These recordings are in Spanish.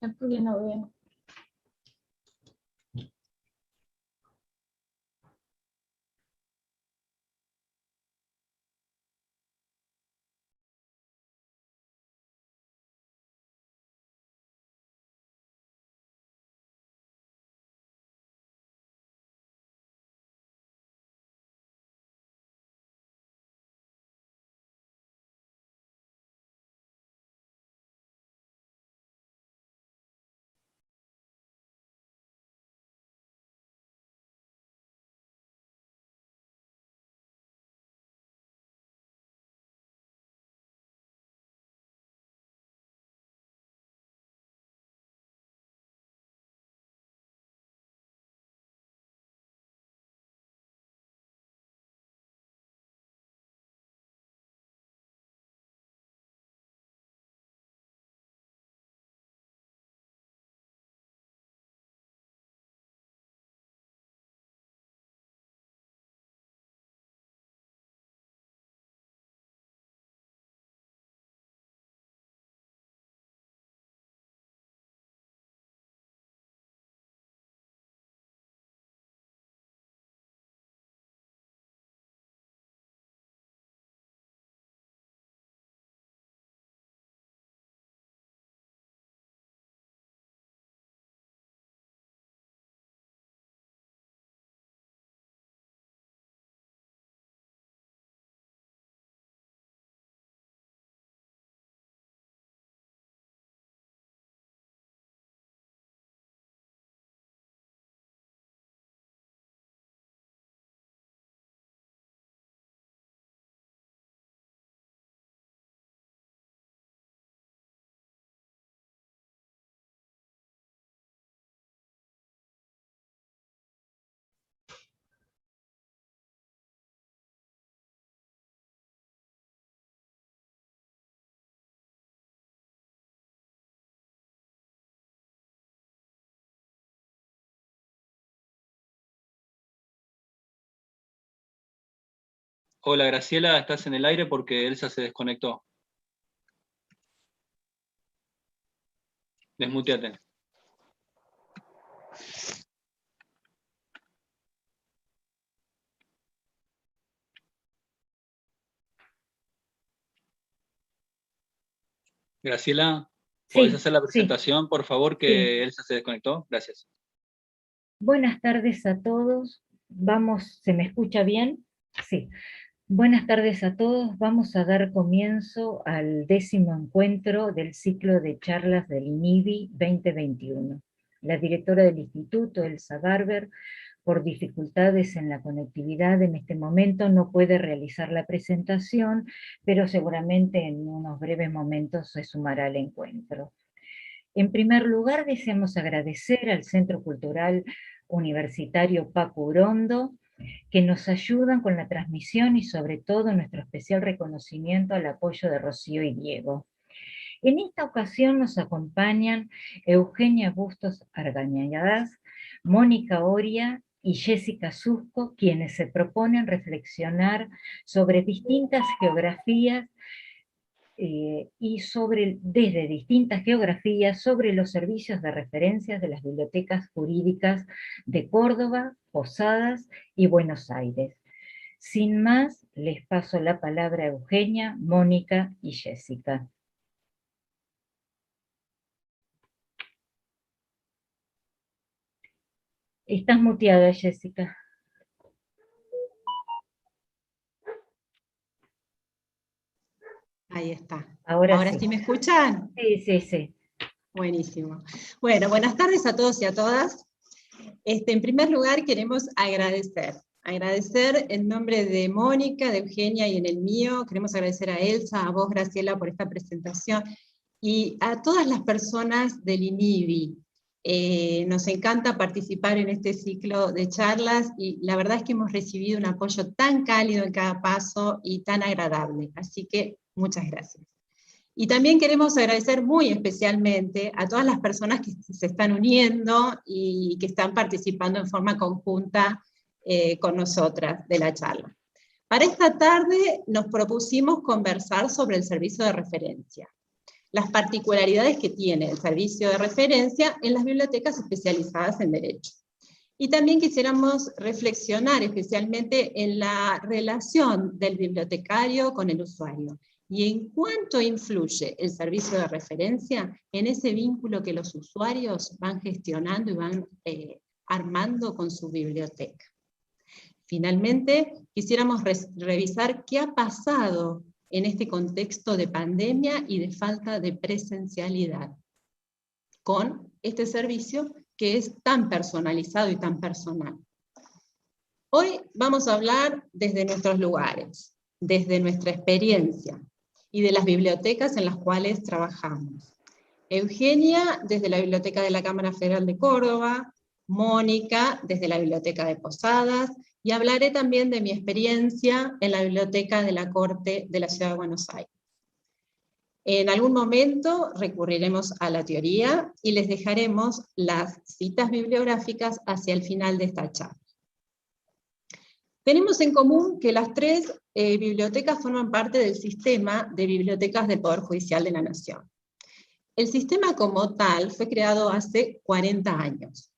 Es porque no veo. Hola Graciela, estás en el aire porque Elsa se desconectó. Desmuteate. Graciela, ¿podés Sí, hacer la sí, presentación, por favor, sí. que Elsa se desconectó? Gracias. Buenas tardes a todos. Vamos, ¿se me escucha bien? Sí. Buenas tardes a todos. Vamos a dar comienzo al 10º encuentro del ciclo de charlas del INIBI 2021. La directora del instituto, Elsa Garber, por dificultades en la conectividad en este momento no puede realizar la presentación, pero seguramente en unos breves momentos se sumará al encuentro. En primer lugar, deseamos agradecer al Centro Cultural Universitario Paco Urondo, que nos ayudan con la transmisión y sobre todo nuestro especial reconocimiento al apoyo de Rocío y Diego. En esta ocasión nos acompañan Eugenia Bustos Argañadas, Mónica Oria y Jessica Susco, quienes se proponen reflexionar sobre distintas geografías y desde distintas geografías sobre los servicios de referencias de las bibliotecas jurídicas de Córdoba, Posadas y Buenos Aires. Sin más, les paso la palabra a Eugenia, Mónica y Jessica. Estás muteada, Jessica. Ahí está. Ahora sí me escuchan? Sí, sí, sí. Buenísimo. Bueno, buenas tardes a todos y a todas. En primer lugar queremos agradecer en nombre de Mónica, de Eugenia y en el mío, queremos agradecer a Elsa, a vos Graciela por esta presentación, y a todas las personas del INIBI. Nos encanta participar en este ciclo de charlas, y la verdad es que hemos recibido un apoyo tan cálido en cada paso y tan agradable, así que muchas gracias. Y también queremos agradecer muy especialmente a todas las personas que se están uniendo y que están participando en forma conjunta con nosotras de la charla. Para esta tarde nos propusimos conversar sobre el servicio de referencia. las particularidades que tiene el servicio de referencia en las bibliotecas especializadas en Derecho. Y también quisiéramos reflexionar especialmente en la relación del bibliotecario con el usuario, y en cuánto influye el servicio de referencia en ese vínculo que los usuarios van gestionando y van armando con su biblioteca. Finalmente, quisiéramos revisar qué ha pasado en este contexto de pandemia y de falta de presencialidad con este servicio que es tan personalizado y tan personal. Hoy vamos a hablar desde nuestros lugares, desde nuestra experiencia y de las bibliotecas en las cuales trabajamos. Eugenia desde la Biblioteca de la Cámara Federal de Córdoba, Mónica desde la Biblioteca de Posadas, y hablaré también de mi experiencia en la Biblioteca de la Corte de la Ciudad de Buenos Aires. En algún momento recurriremos a la teoría y les dejaremos las citas bibliográficas hacia el final de esta charla. Tenemos en común que las tres bibliotecas forman parte del sistema de bibliotecas del Poder Judicial de la Nación. El sistema como tal fue creado hace 40 años,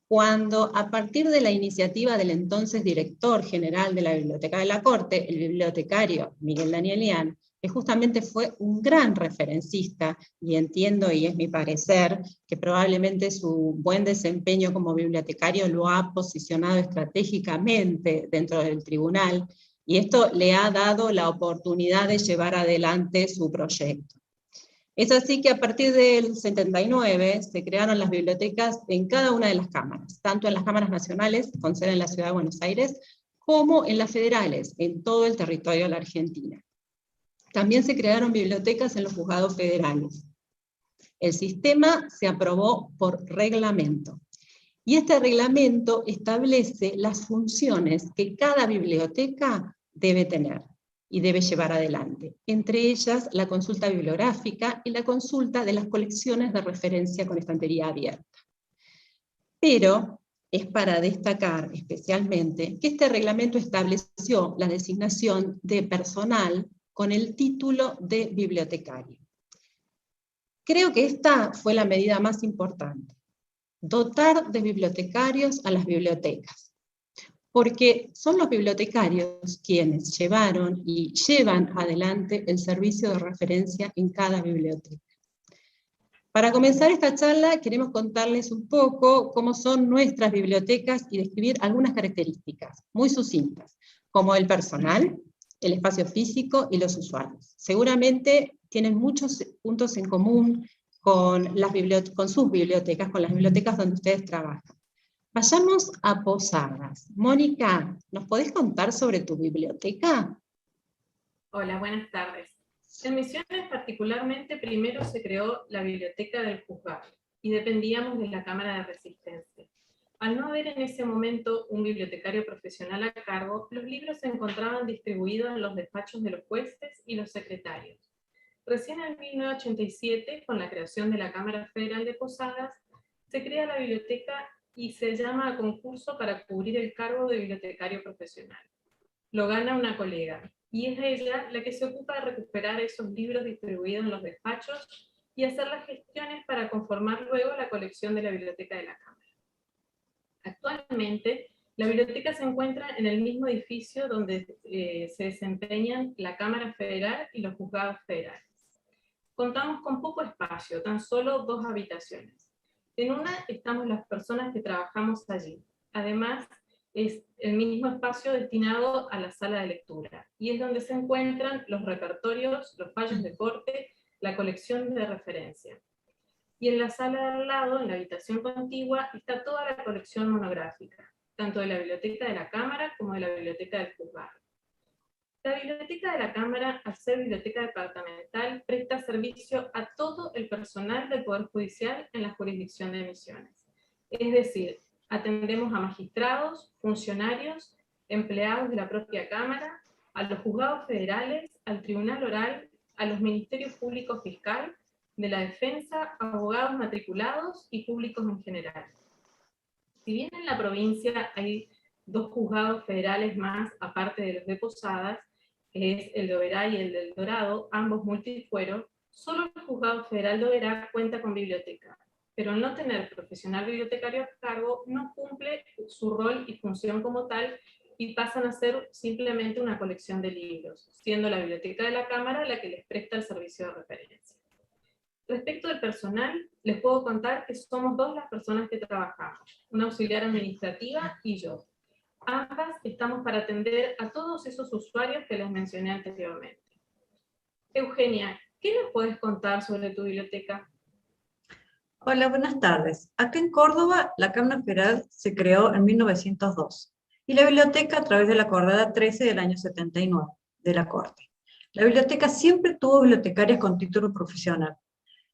cuando a partir de la iniciativa del entonces director general de la Biblioteca de la Corte, el bibliotecario Miguel Danielian, que justamente fue un gran referencista, y entiendo, y es mi parecer, que probablemente su buen desempeño como bibliotecario lo ha posicionado estratégicamente dentro del tribunal, y esto le ha dado la oportunidad de llevar adelante su proyecto. Es así que a partir del 79 se crearon las bibliotecas en cada una de las cámaras, tanto en las cámaras nacionales, con sede en la Ciudad de Buenos Aires, como en las federales, en todo el territorio de la Argentina. También se crearon bibliotecas en los juzgados federales. El sistema se aprobó por reglamento, y este reglamento establece las funciones que cada biblioteca debe tener y debe llevar adelante, entre ellas la consulta bibliográfica y la consulta de las colecciones de referencia con estantería abierta. Pero es para destacar especialmente que este reglamento estableció la designación de personal con el título de bibliotecario. Creo que esta fue la medida más importante: dotar de bibliotecarios a las bibliotecas, porque son los bibliotecarios quienes llevaron y llevan adelante el servicio de referencia en cada biblioteca. Para comenzar esta charla queremos contarles un poco cómo son nuestras bibliotecas y describir algunas características muy sucintas, como el personal, el espacio físico y los usuarios. Seguramente tienen muchos puntos en común con sus bibliotecas, con las bibliotecas donde ustedes trabajan. Vayamos a Posadas. Mónica, ¿nos podés contar sobre tu biblioteca? Hola, buenas tardes. En Misiones particularmente primero se creó la biblioteca del juzgado y dependíamos de la Cámara de Resistencia. Al no haber en ese momento un bibliotecario profesional a cargo, los libros se encontraban distribuidos en los despachos de los jueces y los secretarios. Recién en 1987, con la creación de la Cámara Federal de Posadas, se crea la biblioteca y se llama a concurso para cubrir el cargo de bibliotecario profesional. Lo gana una colega, y es ella la que se ocupa de recuperar esos libros distribuidos en los despachos y hacer las gestiones para conformar luego la colección de la Biblioteca de la Cámara. Actualmente, la biblioteca se encuentra en el mismo edificio donde se desempeñan la Cámara Federal y los juzgados federales. Contamos con poco espacio, tan solo 2 habitaciones. En una estamos las personas que trabajamos allí. Además, es el mismo espacio destinado a la sala de lectura, y es donde se encuentran los repertorios, los fallos de corte, la colección de referencia. Y en la sala de al lado, en la habitación contigua, está toda la colección monográfica, tanto de la Biblioteca de la Cámara como de la Biblioteca del Juzgado. La Biblioteca de la Cámara, al ser biblioteca departamental, presta servicio a todo el personal del Poder Judicial en la jurisdicción de Misiones. Es decir, atendemos a magistrados, funcionarios, empleados de la propia Cámara, a los juzgados federales, al Tribunal Oral, a los Ministerios Públicos Fiscal, de la Defensa, abogados matriculados y públicos en general. Si bien en la provincia hay 2 juzgados federales más, aparte de los de Posadas, que es el de Oberá y el del Dorado, ambos multifueros, Solo el Juzgado Federal de Oberá cuenta con biblioteca, pero al no tener profesional bibliotecario a cargo, no cumple su rol y función como tal, y pasan a ser simplemente una colección de libros, siendo la biblioteca de la Cámara la que les presta el servicio de referencia. Respecto del personal, les puedo contar que somos 2 las personas que trabajamos, una auxiliar administrativa y yo. Ambas estamos para atender a todos esos usuarios que les mencioné anteriormente. Eugenia, ¿qué nos puedes contar sobre tu biblioteca? Hola, buenas tardes. Acá en Córdoba, la Cámara Federal se creó en 1902 y la biblioteca a través de la Acordada 13 del año 79 de la Corte. La biblioteca siempre tuvo bibliotecarias con título profesional.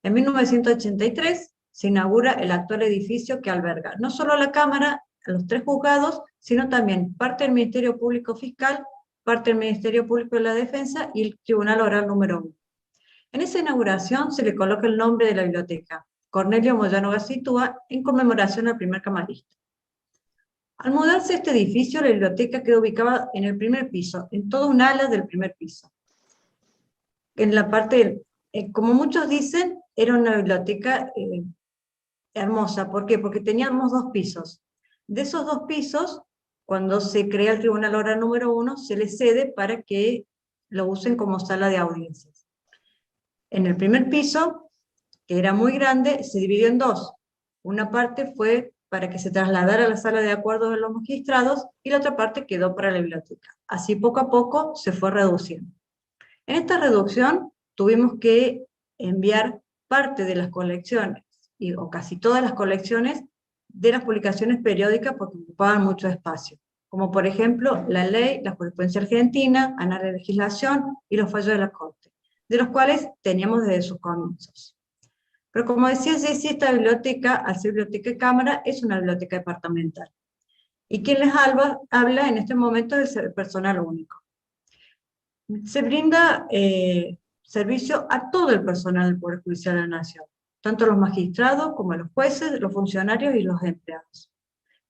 En 1983 se inaugura el actual edificio que alberga no solo la Cámara, a los 3 juzgados, sino también parte del Ministerio Público Fiscal, parte del Ministerio Público de la Defensa y el Tribunal Oral número 1. En esa inauguración se le coloca el nombre de la biblioteca, Cornelio Moyano Gacitúa, en conmemoración al primer camarista. Al mudarse a este edificio, la biblioteca quedó ubicada en el primer piso, en todo un ala del primer piso. En la parte, como muchos dicen, era una biblioteca hermosa. ¿Por qué? Porque teníamos 2 pisos. De esos 2 pisos, cuando se crea el Tribunal Oral número 1, se les cede para que lo usen como sala de audiencias. En el primer piso, que era muy grande, se dividió en 2. Una parte fue para que se trasladara a la sala de acuerdos de los magistrados, y la otra parte quedó para la biblioteca. Así poco a poco se fue reduciendo. En esta reducción tuvimos que enviar parte de las colecciones, o casi todas las colecciones, de las publicaciones periódicas porque ocupaban mucho espacio, como por ejemplo la ley, la jurisprudencia argentina, anales de legislación y los fallos de la Corte, de los cuales teníamos desde sus comienzos. Pero como decía Ceci, esta biblioteca, al ser biblioteca de Cámara, es una biblioteca departamental. Y quien les habla en este momento es el personal único. Se brinda servicio a todo el personal del Poder Judicial de la Nación, tanto a los magistrados como a los jueces, los funcionarios y los empleados.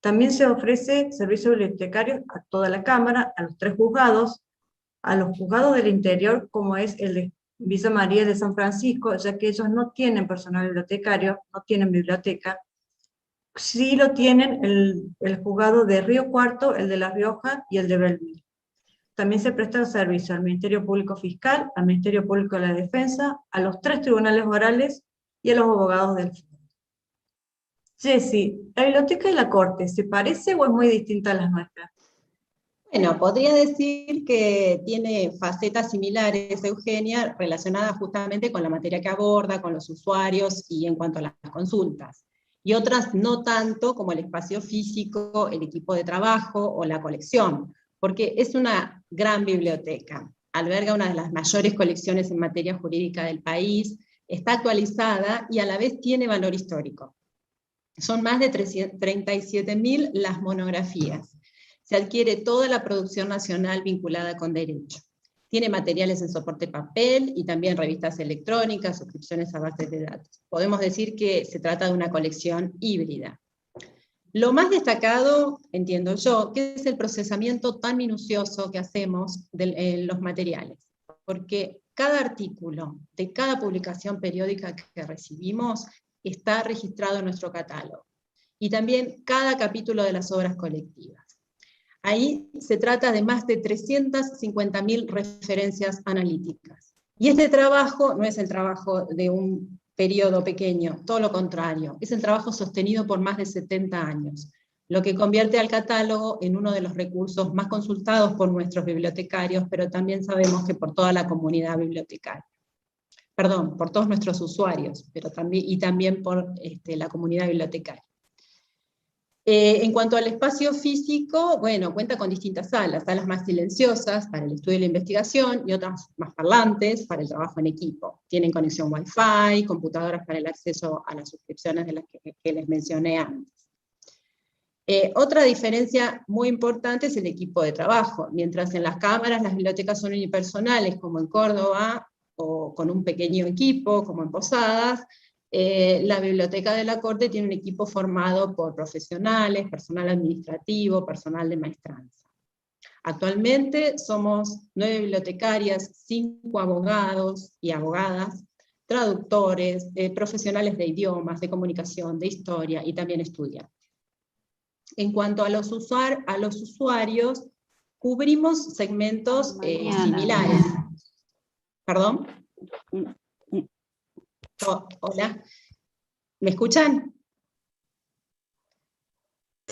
También se ofrece servicio bibliotecario a toda la Cámara, a los 3 juzgados, a los juzgados del interior, como es el de Villa María de San Francisco, ya que ellos no tienen personal bibliotecario, no tienen biblioteca. Sí lo tienen el juzgado de Río Cuarto, el de La Rioja y el de Belville. También se presta servicio al Ministerio Público Fiscal, al Ministerio Público de la Defensa, a los 3 tribunales orales y a los abogados del fondo. Jessy, ¿la biblioteca de la Corte se parece o es muy distinta a las nuestras? Bueno, podría decir que tiene facetas similares, Eugenia, relacionadas justamente con la materia que aborda, con los usuarios y en cuanto a las consultas. Y otras no tanto, como el espacio físico, el equipo de trabajo o la colección, porque es una gran biblioteca. Alberga una de las mayores colecciones en materia jurídica del país, está actualizada y a la vez tiene valor histórico. Son más de 37.000 las monografías. Se adquiere toda la producción nacional vinculada con derecho. Tiene materiales en soporte papel y también revistas electrónicas, suscripciones a bases de datos. Podemos decir que se trata de una colección híbrida. Lo más destacado, entiendo yo, que es el procesamiento tan minucioso que hacemos de los materiales, porque cada artículo de cada publicación periódica que recibimos está registrado en nuestro catálogo, y también cada capítulo de las obras colectivas. Ahí se trata de más de 350.000 referencias analíticas. Y este trabajo no es el trabajo de un periodo pequeño, todo lo contrario, es el trabajo sostenido por más de 70 años, lo que convierte al catálogo en uno de los recursos más consultados por nuestros bibliotecarios, pero también sabemos que por toda la comunidad bibliotecaria. Perdón, por todos nuestros usuarios, pero también por la comunidad bibliotecaria. En cuanto al espacio físico, bueno, cuenta con distintas salas más silenciosas para el estudio y la investigación, y otras más parlantes para el trabajo en equipo. Tienen conexión Wi-Fi, computadoras para el acceso a las suscripciones de las que les mencioné antes. Otra diferencia muy importante es el equipo de trabajo. Mientras en las cámaras las bibliotecas son unipersonales, como en Córdoba, o con un pequeño equipo, como en Posadas, la Biblioteca de la Corte tiene un equipo formado por profesionales, personal administrativo, personal de maestranza. Actualmente somos 9 bibliotecarias, 5 abogados y abogadas, traductores, profesionales de idiomas, de comunicación, de historia y también estudiantes. En cuanto a los usuarios, cubrimos segmentos similares. ¿Perdón? Hola. ¿Me escuchan?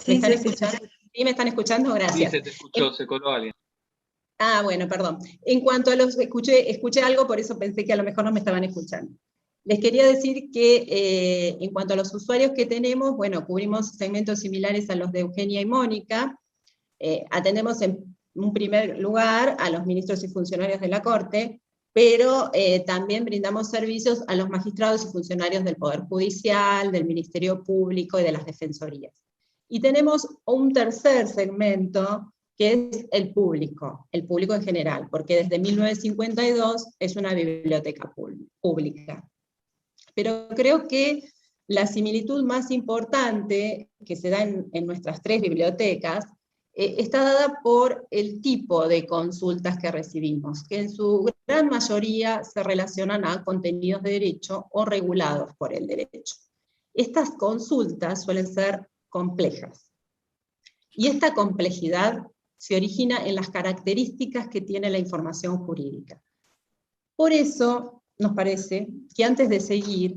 ¿Me están escuchando? ¿Sí me están escuchando? Gracias. Sí, se te escuchó, se coló alguien. Ah, bueno, perdón. En cuanto a los, escuché algo, por eso pensé que a lo mejor no me estaban escuchando. Les quería decir que en cuanto a los usuarios que tenemos, bueno, cubrimos segmentos similares a los de Eugenia y Mónica. Atendemos en un primer lugar a los ministros y funcionarios de la Corte, pero también brindamos servicios a los magistrados y funcionarios del Poder Judicial, del Ministerio Público y de las Defensorías. Y tenemos un tercer segmento, que es el público en general, porque desde 1952 es una biblioteca pública. Pero creo que la similitud más importante que se da en nuestras tres bibliotecas está dada por el tipo de consultas que recibimos, que en su gran mayoría se relacionan a contenidos de derecho o regulados por el derecho. Estas consultas suelen ser complejas. Y esta complejidad se origina en las características que tiene la información jurídica. Por eso nos parece que antes de seguir,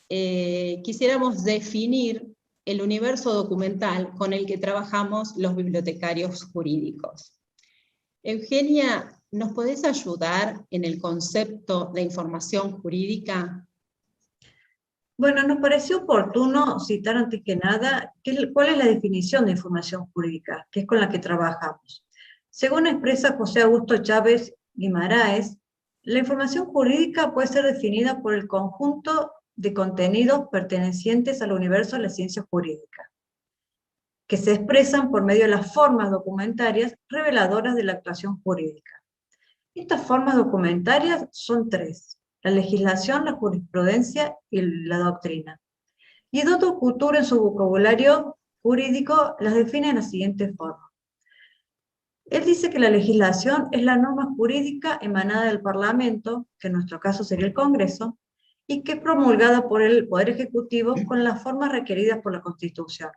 quisiéramos definir el universo documental con el que trabajamos los bibliotecarios jurídicos. Eugenia, ¿nos podés ayudar en el concepto de información jurídica? Bueno, nos pareció oportuno citar antes que nada cuál es la definición de información jurídica, que es con la que trabajamos. Según expresa José Augusto Chávez Guimaraes, la información jurídica puede ser definida por el conjunto de contenidos pertenecientes al universo de la ciencia jurídica, que se expresan por medio de las formas documentarias reveladoras de la actuación jurídica. Estas formas documentarias son tres: la legislación, la jurisprudencia y la doctrina. Y Dodo Couture en su vocabulario jurídico las define en la siguiente forma. Él dice que la legislación es la norma jurídica emanada del Parlamento, que en nuestro caso sería el Congreso, y que es promulgada por el Poder Ejecutivo con las formas requeridas por la Constitución.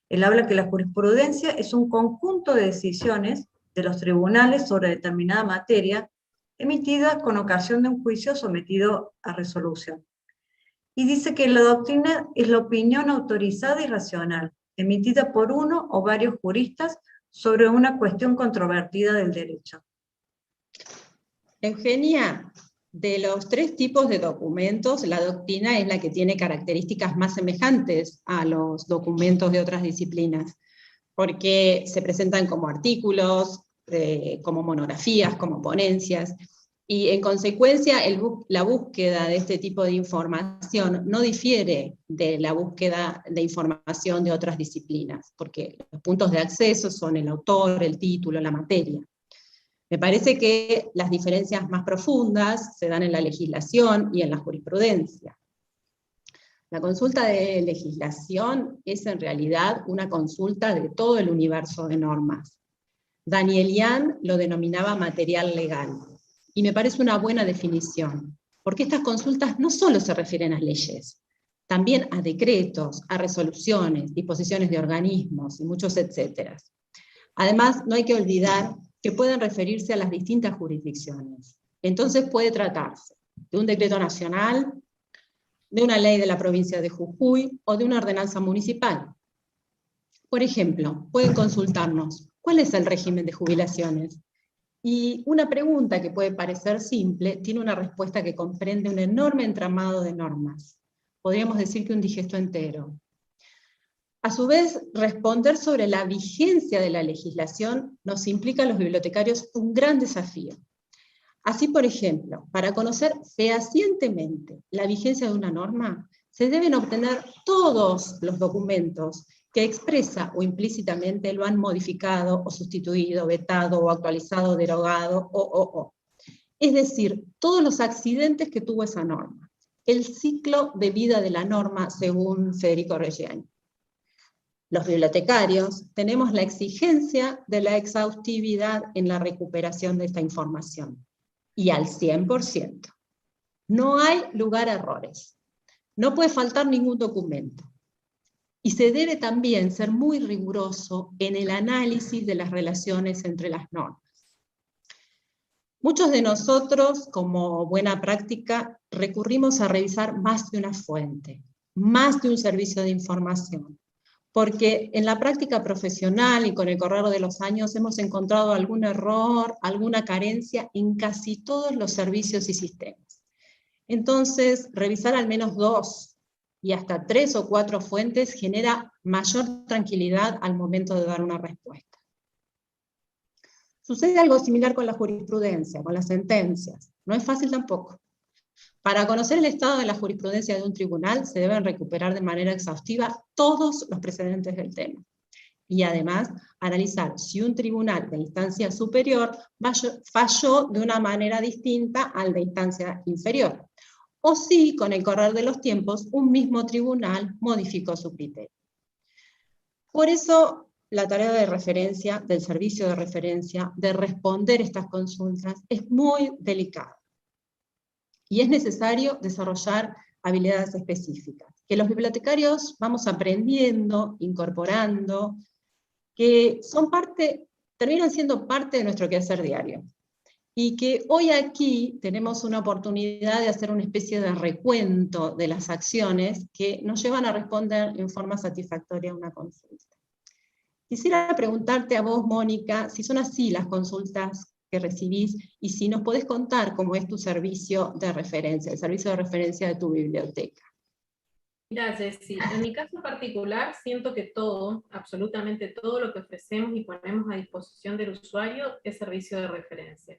Él habla que la jurisprudencia es un conjunto de decisiones de los tribunales sobre determinada materia, emitida con ocasión de un juicio sometido a resolución. Y dice que la doctrina es la opinión autorizada y racional, emitida por uno o varios juristas sobre una cuestión controvertida del derecho. Eugenia, de los tres tipos de documentos, la doctrina es la que tiene características más semejantes a los documentos de otras disciplinas, porque se presentan como artículos, como monografías, como ponencias, y en consecuencia la búsqueda de este tipo de información no difiere de la búsqueda de información de otras disciplinas, porque los puntos de acceso son el autor, el título, la materia. Me parece que las diferencias más profundas se dan en la legislación y en la jurisprudencia. La consulta de legislación es en realidad una consulta de todo el universo de normas. Danielian lo denominaba material legal, y me parece una buena definición, porque estas consultas no solo se refieren a leyes, también a decretos, a resoluciones, disposiciones de organismos y muchos etcétera. Además, no hay que olvidar que pueden referirse a las distintas jurisdicciones. Entonces puede tratarse de un decreto nacional, de una ley de la provincia de Jujuy o de una ordenanza municipal. Por ejemplo, pueden consultarnos: ¿cuál es el régimen de jubilaciones? Y una pregunta que puede parecer simple tiene una respuesta que comprende un enorme entramado de normas. Podríamos decir que un digesto entero. A su vez, responder sobre la vigencia de la legislación nos implica a los bibliotecarios un gran desafío. Así, por ejemplo, para conocer fehacientemente la vigencia de una norma, se deben obtener todos los documentos que expresa o implícitamente lo han modificado o sustituido, vetado o actualizado, derogado o. Es decir, todos los accidentes que tuvo esa norma. El ciclo de vida de la norma, según Federico Reggiani. Los bibliotecarios tenemos la exigencia de la exhaustividad en la recuperación de esta información, y al 100%. No hay lugar a errores. No puede faltar ningún documento. Y se debe también ser muy riguroso en el análisis de las relaciones entre las normas. Muchos de nosotros, como buena práctica, recurrimos a revisar más de una fuente, más de un servicio de información, porque en la práctica profesional y con el correr de los años hemos encontrado algún error, alguna carencia en casi todos los servicios y sistemas. Entonces, revisar al menos 2 y hasta 3 o 4 fuentes genera mayor tranquilidad al momento de dar una respuesta. Sucede algo similar con la jurisprudencia, con las sentencias. No es fácil tampoco. Para conocer el estado de la jurisprudencia de un tribunal, se deben recuperar de manera exhaustiva todos los precedentes del tema. Y además, analizar si un tribunal de instancia superior falló de una manera distinta al de instancia inferior, o si, con el correr de los tiempos, un mismo tribunal modificó su criterio. Por eso, la tarea de referencia, del servicio de referencia, de responder estas consultas, es muy delicada. Y es necesario desarrollar habilidades específicas, que los bibliotecarios vamos aprendiendo, incorporando, que terminan siendo parte de nuestro quehacer diario. Y que hoy aquí tenemos una oportunidad de hacer una especie de recuento de las acciones que nos llevan a responder en forma satisfactoria a una consulta. Quisiera preguntarte a vos, Mónica, si son así las consultas que recibís, y si nos podés contar cómo es tu servicio de referencia, el servicio de referencia de tu biblioteca. Mira, Jessy, en mi caso particular siento que todo, absolutamente todo lo que ofrecemos y ponemos a disposición del usuario es servicio de referencia.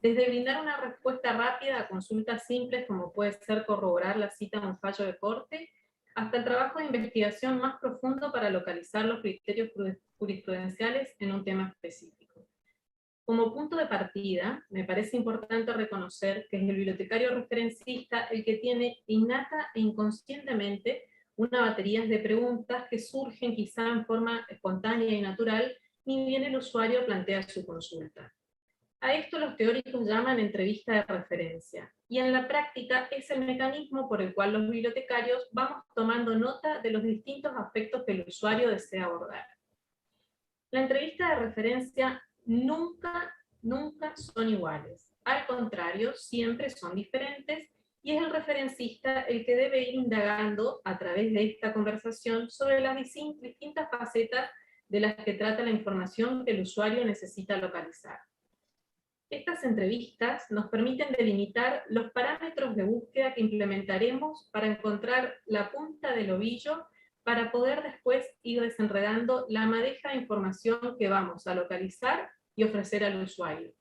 Desde brindar una respuesta rápida a consultas simples como puede ser corroborar la cita en un fallo de corte, hasta el trabajo de investigación más profundo para localizar los criterios jurisprudenciales en un tema específico. Como punto de partida, me parece importante reconocer que es el bibliotecario referencista el que tiene innata e inconscientemente una batería de preguntas que surgen quizá en forma espontánea y natural, ni bien el usuario plantea su consulta. A esto los teóricos llaman entrevista de referencia, y en la práctica es el mecanismo por el cual los bibliotecarios vamos tomando nota de los distintos aspectos que el usuario desea abordar. La entrevista de referencia nunca son iguales. Al contrario, siempre son diferentes, y es el referencista el que debe ir indagando a través de esta conversación sobre las distintas facetas de las que trata la información que el usuario necesita localizar. Estas entrevistas nos permiten delimitar los parámetros de búsqueda que implementaremos para encontrar la punta del ovillo, para poder después ir desenredando la madeja de información que vamos a localizar y ofrecer al usuario.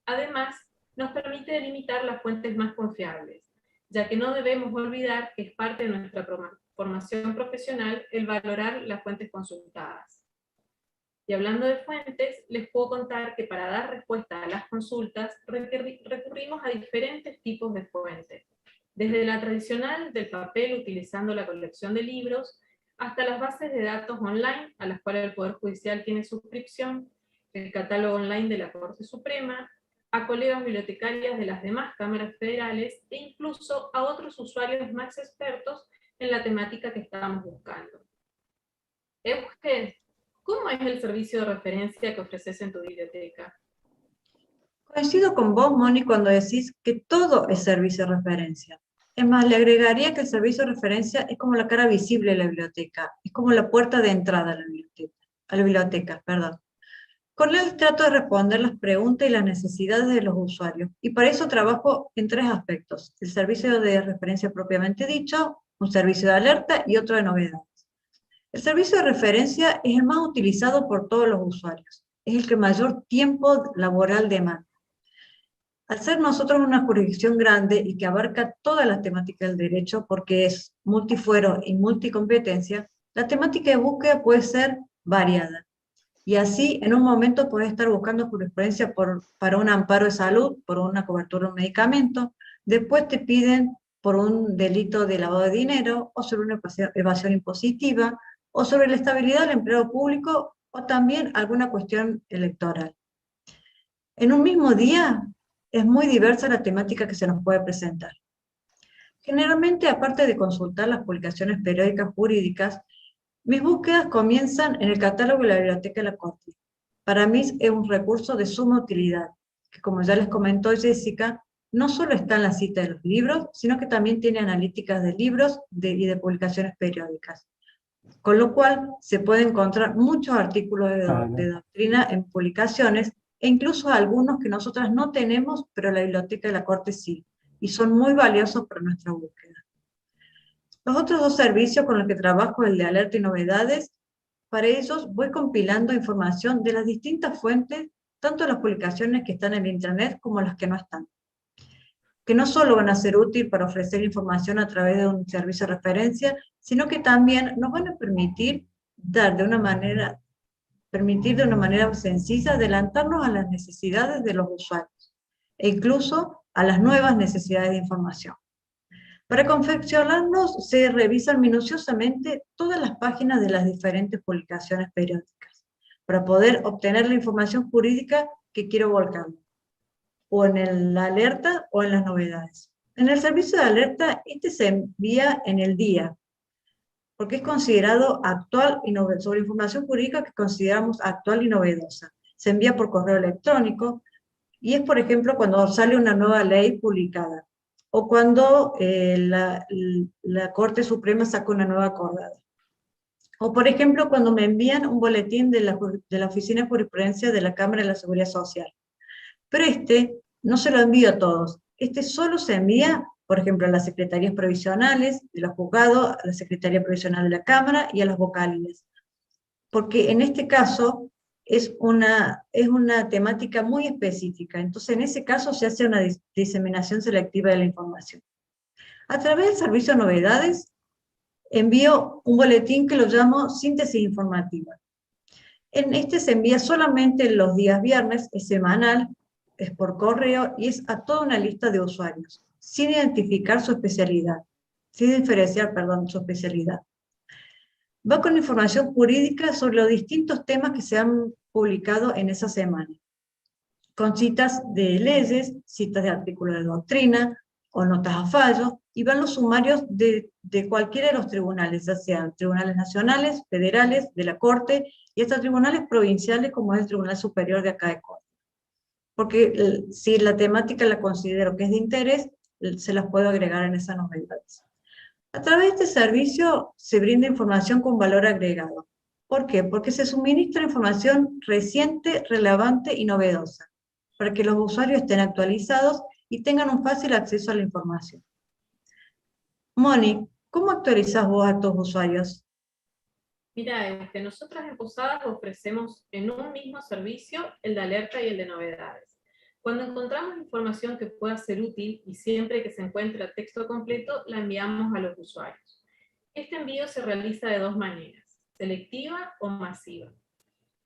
Además, nos permite delimitar las fuentes más confiables, ya que no debemos olvidar que es parte de nuestra formación profesional el valorar las fuentes consultadas. Y hablando de fuentes, les puedo contar que para dar respuesta a las consultas recurrimos a diferentes tipos de fuentes, desde la tradicional del papel utilizando la colección de libros, hasta las bases de datos online a las cuales el Poder Judicial tiene suscripción, el catálogo online de la Corte Suprema, a colegas bibliotecarias de las demás cámaras federales e incluso a otros usuarios más expertos en la temática que estábamos buscando. Euge, ¿cómo es el servicio de referencia que ofreces en tu biblioteca? Coincido con vos, Moni, cuando decís que todo es servicio de referencia. Es más, le agregaría que el servicio de referencia es como la cara visible de la biblioteca, es como la puerta de entrada a la biblioteca, perdón. Con él trato de responder las preguntas y las necesidades de los usuarios, y para eso trabajo en 3 aspectos: el servicio de referencia propiamente dicho, un servicio de alerta y otro de novedades. El servicio de referencia es el más utilizado por todos los usuarios, es el que mayor tiempo laboral demanda. Al ser nosotros una jurisdicción grande y que abarca todas las temáticas del derecho, porque es multifuero y multicompetencia, la temática de búsqueda puede ser variada. Y así, en un momento puedes estar buscando jurisprudencia para un amparo de salud, por una cobertura de un medicamento, después te piden por un delito de lavado de dinero, o sobre una evasión impositiva, o sobre la estabilidad del empleo público, o también alguna cuestión electoral. En un mismo día, es muy diversa la temática que se nos puede presentar. Generalmente, aparte de consultar las publicaciones periódicas jurídicas, mis búsquedas comienzan en el catálogo de la Biblioteca de la Corte. Para mí es un recurso de suma utilidad, que como ya les comentó Jessica, no solo está en la cita de los libros, sino que también tiene analíticas de libros y de publicaciones periódicas. Con lo cual se puede encontrar muchos artículos de doctrina en publicaciones, e incluso algunos que nosotras no tenemos, pero la Biblioteca de la Corte sí, y son muy valiosos para nuestra búsqueda. Los otros dos servicios con los que trabajo, el de alerta y novedades, para ellos voy compilando información de las distintas fuentes, tanto las publicaciones que están en Internet como las que no están, que no solo van a ser útiles para ofrecer información a través de un servicio de referencia, sino que también nos van a permitir de una manera sencilla adelantarnos a las necesidades de los usuarios, e incluso a las nuevas necesidades de información. Para confeccionarlos se revisan minuciosamente todas las páginas de las diferentes publicaciones periódicas, para poder obtener la información jurídica que quiero volcar, o en la alerta o en las novedades. En el servicio de alerta, este se envía en el día, porque es considerado actual y novedoso, sobre información jurídica que consideramos actual y novedosa. Se envía por correo electrónico, y es, por ejemplo, cuando sale una nueva ley publicada, o cuando la Corte Suprema saca una nueva acordada. O, por ejemplo, cuando me envían un boletín de la Oficina de Jurisprudencia de la Cámara de la Seguridad Social. Pero no se lo envío a todos. Solo se envía, por ejemplo, a las secretarías provisionales de los juzgados, a la Secretaría Provisional de la Cámara y a las vocales. Porque en este caso es una temática muy específica. Entonces, en ese caso se hace una diseminación selectiva de la información. A través del servicio de novedades, envío un boletín que lo llamo síntesis informativa. En se envía solamente los días viernes, es semanal, es por correo y es a toda una lista de usuarios, sin identificar su especialidad, sin diferenciar, perdón, su especialidad. Va con información jurídica sobre los distintos temas que se han publicado en esa semana, con citas de leyes, citas de artículos de doctrina o notas a fallo, y van los sumarios de cualquiera de los tribunales, ya sean tribunales nacionales, federales, de la Corte, y hasta tribunales provinciales como es el Tribunal Superior de acá de Córdoba. Porque si la temática la considero que es de interés, se las puedo agregar en esas novedades. A través de este servicio se brinda información con valor agregado. ¿Por qué? Porque se suministra información reciente, relevante y novedosa, para que los usuarios estén actualizados y tengan un fácil acceso a la información. Moni, ¿cómo actualizás vos a tus usuarios? Mira, nosotras en Posadas ofrecemos en un mismo servicio el de alerta y el de novedades. Cuando encontramos información que pueda ser útil y siempre que se encuentre texto completo, la enviamos a los usuarios. Este envío se realiza de dos maneras, selectiva o masiva.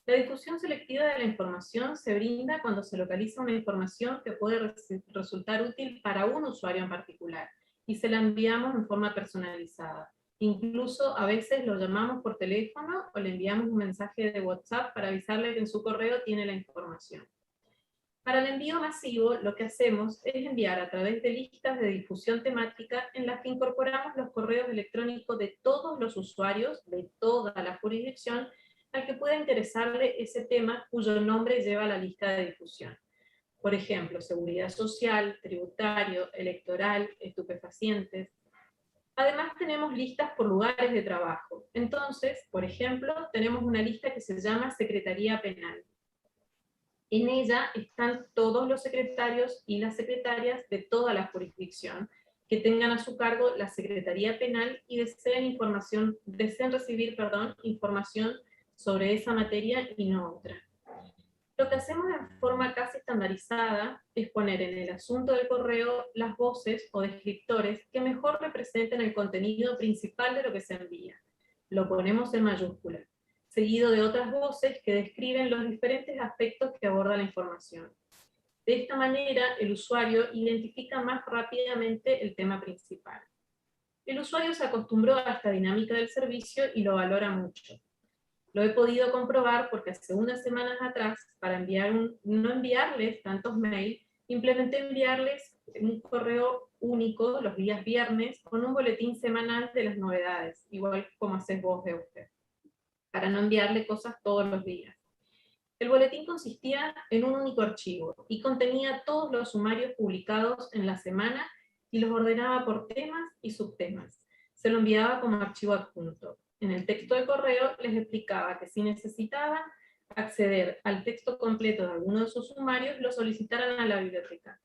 La difusión selectiva de la información se brinda cuando se localiza una información que puede resultar útil para un usuario en particular y se la enviamos en forma personalizada. Incluso a veces lo llamamos por teléfono o le enviamos un mensaje de WhatsApp para avisarle que en su correo tiene la información. Para el envío masivo, lo que hacemos es enviar a través de listas de difusión temática en las que incorporamos los correos electrónicos de todos los usuarios de toda la jurisdicción al que pueda interesarle ese tema cuyo nombre lleva la lista de difusión. Por ejemplo, seguridad social, tributario, electoral, estupefacientes. Además tenemos listas por lugares de trabajo. Entonces, por ejemplo, tenemos una lista que se llama Secretaría Penal. En ella están todos los secretarios y las secretarias de toda la jurisdicción que tengan a su cargo la Secretaría Penal y deseen recibir información sobre esa materia y no otra. Lo que hacemos en forma casi estandarizada es poner en el asunto del correo las voces o descriptores que mejor representen el contenido principal de lo que se envía. Lo ponemos en mayúscula, seguido de otras voces que describen los diferentes aspectos que aborda la información. De esta manera, el usuario identifica más rápidamente el tema principal. El usuario se acostumbró a esta dinámica del servicio y lo valora mucho. Lo he podido comprobar porque hace unas semanas atrás, para no enviarles tantos mails, implementé enviarles un correo único los días viernes con un boletín semanal de las novedades, igual como haces vos de usted, para no enviarle cosas todos los días. El boletín consistía en un único archivo y contenía todos los sumarios publicados en la semana y los ordenaba por temas y subtemas. Se lo enviaba como archivo adjunto. En el texto de correo les explicaba que si necesitaban acceder al texto completo de alguno de sus sumarios, lo solicitaran a la biblioteca.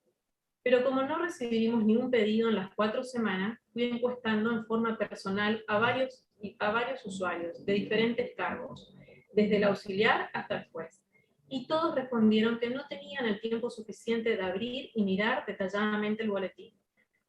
Pero como no recibimos ningún pedido en las 4 semanas, fui encuestando en forma personal a varios usuarios de diferentes cargos, desde el auxiliar hasta el juez. Y todos respondieron que no tenían el tiempo suficiente de abrir y mirar detalladamente el boletín.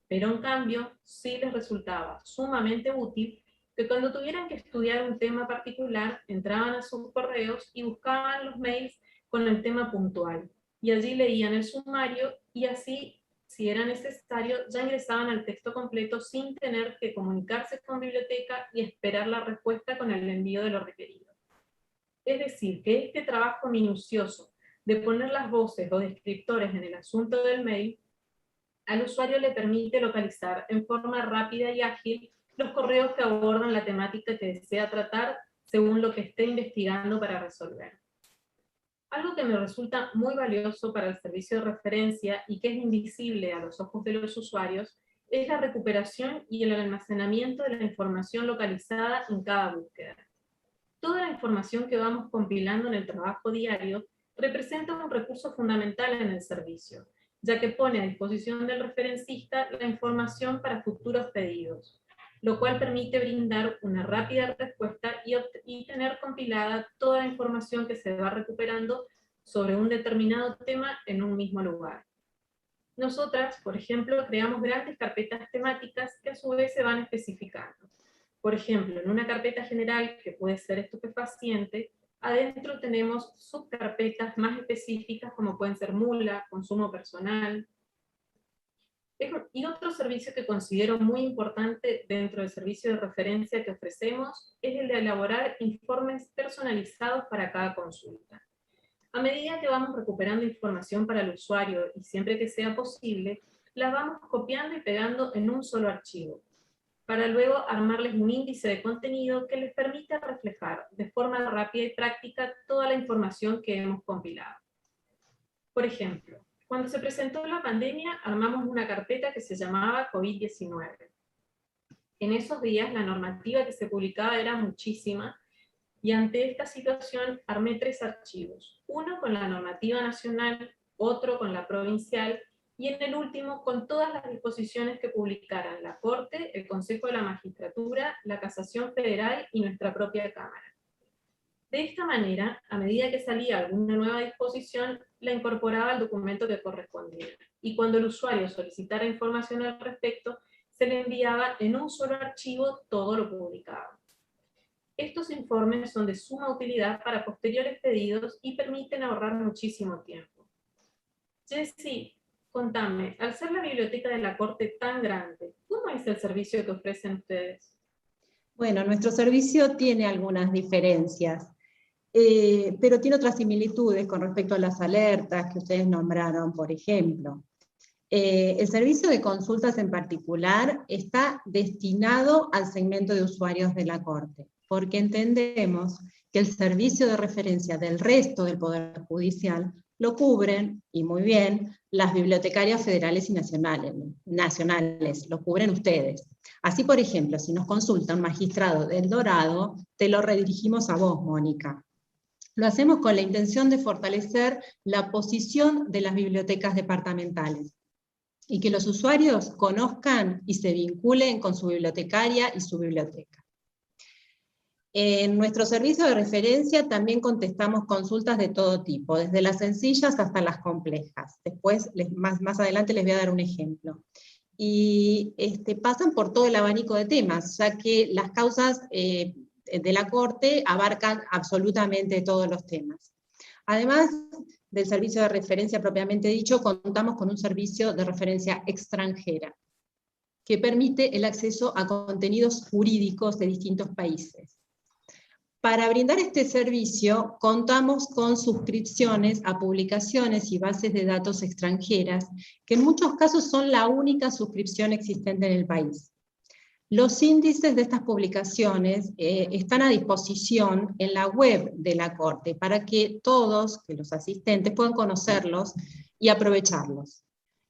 Pero en cambio, sí les resultaba sumamente útil que cuando tuvieran que estudiar un tema particular, entraban a sus correos y buscaban los mails con el tema puntual. Y allí leían el sumario y así, si era necesario, ya ingresaban al texto completo sin tener que comunicarse con biblioteca y esperar la respuesta con el envío de lo requerido. Es decir, que este trabajo minucioso de poner las voces o descriptores en el asunto del mail, al usuario le permite localizar en forma rápida y ágil los correos que abordan la temática que desea tratar según lo que esté investigando para resolver. Algo que me resulta muy valioso para el servicio de referencia y que es invisible a los ojos de los usuarios es la recuperación y el almacenamiento de la información localizada en cada búsqueda. Toda la información que vamos compilando en el trabajo diario representa un recurso fundamental en el servicio, ya que pone a disposición del referencista la información para futuros pedidos, lo cual permite brindar una rápida respuesta y tener compilada toda la información que se va recuperando sobre un determinado tema en un mismo lugar. Nosotras, por ejemplo, creamos grandes carpetas temáticas que a su vez se van especificando. Por ejemplo, en una carpeta general, que puede ser estupefaciente, adentro tenemos subcarpetas más específicas como pueden ser mula, consumo personal. Y otro servicio que considero muy importante dentro del servicio de referencia que ofrecemos es el de elaborar informes personalizados para cada consulta. A medida que vamos recuperando información para el usuario y siempre que sea posible, la vamos copiando y pegando en un solo archivo, para luego armarles un índice de contenido que les permita reflejar de forma rápida y práctica toda la información que hemos compilado. Por ejemplo, cuando se presentó la pandemia, armamos una carpeta que se llamaba COVID-19. En esos días la normativa que se publicaba era muchísima, y ante esta situación armé 3 archivos, uno con la normativa nacional, otro con la provincial, y en el último con todas las disposiciones que publicaran la Corte, el Consejo de la Magistratura, la Casación Federal y nuestra propia Cámara. De esta manera, a medida que salía alguna nueva disposición, la incorporaba al documento que correspondía, y cuando el usuario solicitara información al respecto, se le enviaba en un solo archivo todo lo publicado. Estos informes son de suma utilidad para posteriores pedidos y permiten ahorrar muchísimo tiempo. Jessy, contame, al ser la biblioteca de la Corte tan grande, ¿cómo es el servicio que ofrecen ustedes? Bueno, nuestro servicio tiene algunas diferencias, pero tiene otras similitudes con respecto a las alertas que ustedes nombraron, por ejemplo. El servicio de consultas en particular está destinado al segmento de usuarios de la Corte, porque entendemos que el servicio de referencia del resto del Poder Judicial lo cubren, y muy bien, las bibliotecarias federales y nacionales, lo cubren ustedes. Así, por ejemplo, si nos consulta un magistrado del Dorado, te lo redirigimos a vos, Mónica. Lo hacemos con la intención de fortalecer la posición de las bibliotecas departamentales, y que los usuarios conozcan y se vinculen con su bibliotecaria y su biblioteca. En nuestro servicio de referencia también contestamos consultas de todo tipo, desde las sencillas hasta las complejas. Después, más adelante les voy a dar un ejemplo. Y pasan por todo el abanico de temas, ya que las causas de la Corte abarcan absolutamente todos los temas. Además del servicio de referencia propiamente dicho, contamos con un servicio de referencia extranjera, que permite el acceso a contenidos jurídicos de distintos países. Para brindar este servicio, contamos con suscripciones a publicaciones y bases de datos extranjeras, que en muchos casos son la única suscripción existente en el país. Los índices de estas publicaciones están a disposición en la web de la Corte, para que todos, que los asistentes, puedan conocerlos y aprovecharlos.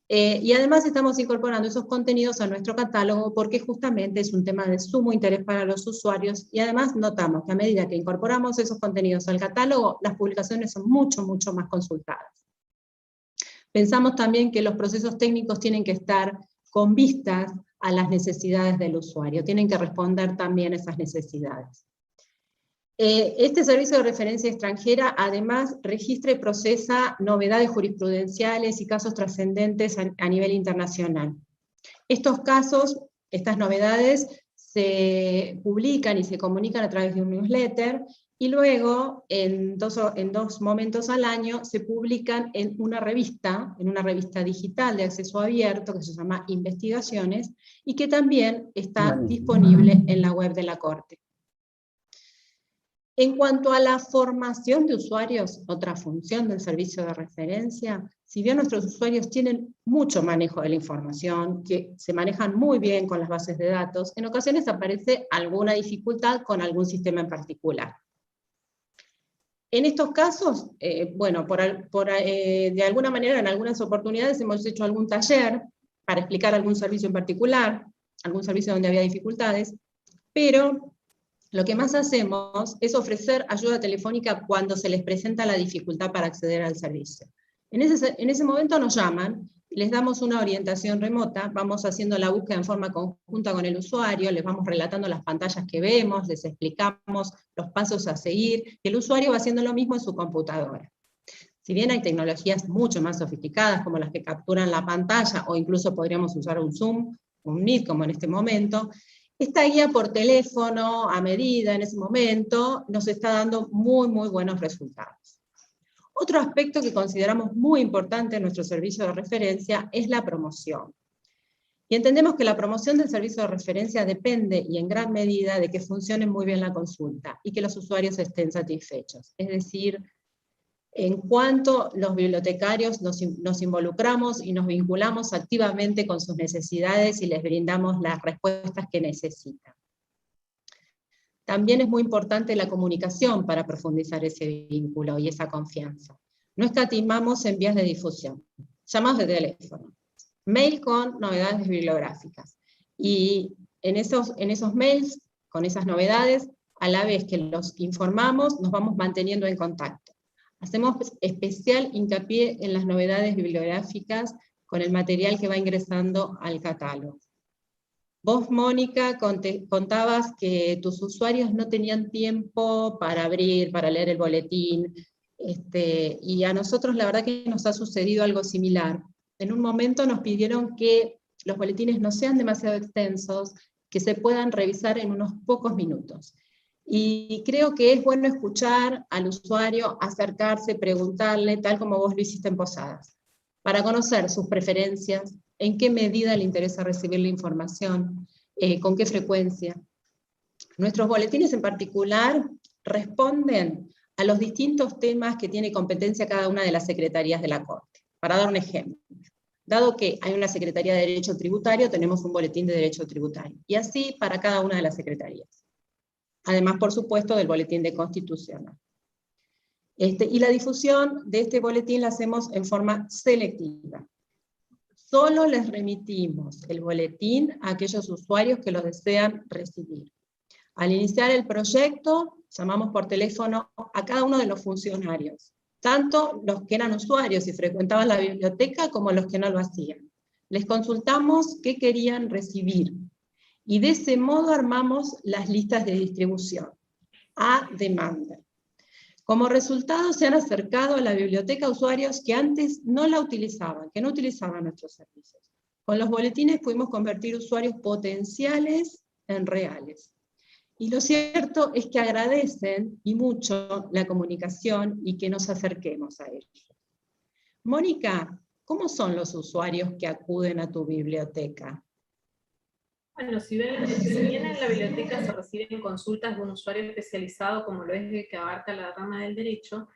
Y además estamos incorporando esos contenidos a nuestro catálogo porque justamente es un tema de sumo interés para los usuarios, y además notamos que a medida que incorporamos esos contenidos al catálogo, las publicaciones son mucho más consultadas. Pensamos también que los procesos técnicos tienen que estar con vistas a las necesidades del usuario, tienen que responder también a esas necesidades. Este servicio de referencia extranjera además registra y procesa novedades jurisprudenciales y casos trascendentes a nivel internacional. Estos casos, estas novedades, se publican y se comunican a través de un newsletter, y luego, en dos momentos al año, se publican en una revista digital de acceso abierto, que se llama Investigaciones, y que también está disponible en la web de la Corte. En cuanto a la formación de usuarios, otra función del servicio de referencia, si bien nuestros usuarios tienen mucho manejo de la información, que se manejan muy bien con las bases de datos, en ocasiones aparece alguna dificultad con algún sistema en particular. En estos casos, de alguna manera, en algunas oportunidades hemos hecho algún taller para explicar algún servicio en particular, algún servicio donde había dificultades, pero lo que más hacemos es ofrecer ayuda telefónica cuando se les presenta la dificultad para acceder al servicio. En ese momento nos llaman, les damos una orientación remota, vamos haciendo la búsqueda en forma conjunta con el usuario, les vamos relatando las pantallas que vemos, les explicamos los pasos a seguir, y el usuario va haciendo lo mismo en su computadora. Si bien hay tecnologías mucho más sofisticadas, como las que capturan la pantalla, o incluso podríamos usar un Zoom, un Meet, como en este momento, esta guía por teléfono, a medida, en ese momento, nos está dando muy buenos resultados. Otro aspecto que consideramos muy importante en nuestro servicio de referencia es la promoción. Y entendemos que la promoción del servicio de referencia depende, y en gran medida, de que funcione muy bien la consulta, y que los usuarios estén satisfechos. Es decir, en cuanto los bibliotecarios nos involucramos y nos vinculamos activamente con sus necesidades y les brindamos las respuestas que necesitan. También es muy importante la comunicación para profundizar ese vínculo y esa confianza. No escatimamos en vías de difusión, llamados de teléfono, mail con novedades bibliográficas. Y en esos mails, con esas novedades, a la vez que los informamos, nos vamos manteniendo en contacto. Hacemos especial hincapié en las novedades bibliográficas con el material que va ingresando al catálogo. Vos, Mónica, contabas que tus usuarios no tenían tiempo para leer el boletín, y a nosotros la verdad que nos ha sucedido algo similar. En un momento nos pidieron que los boletines no sean demasiado extensos, que se puedan revisar en unos pocos minutos. Y creo que es bueno escuchar al usuario, acercarse, preguntarle, tal como vos lo hiciste en Posadas, para conocer sus preferencias, en qué medida le interesa recibir la información, con qué frecuencia. Nuestros boletines en particular responden a los distintos temas que tiene competencia cada una de las secretarías de la Corte. Para dar un ejemplo, dado que hay una Secretaría de Derecho Tributario, tenemos un boletín de Derecho Tributario, y así para cada una de las secretarías. Además, por supuesto, del boletín de Constitucional. Y la difusión de este boletín la hacemos en forma selectiva. Solo les remitimos el boletín a aquellos usuarios que lo desean recibir. Al iniciar el proyecto, llamamos por teléfono a cada uno de los funcionarios, tanto los que eran usuarios y frecuentaban la biblioteca como los que no lo hacían. Les consultamos qué querían recibir, y de ese modo armamos las listas de distribución, a demanda. Como resultado se han acercado a la biblioteca usuarios que antes no la utilizaban, que no utilizaban nuestros servicios. Con los boletines pudimos convertir usuarios potenciales en reales. Y lo cierto es que agradecen, y mucho, la comunicación y que nos acerquemos a ellos. Mónica, ¿cómo son los usuarios que acuden a tu biblioteca? Bueno, si bien en la biblioteca se reciben consultas de un usuario especializado, como lo es el que abarca la rama del derecho,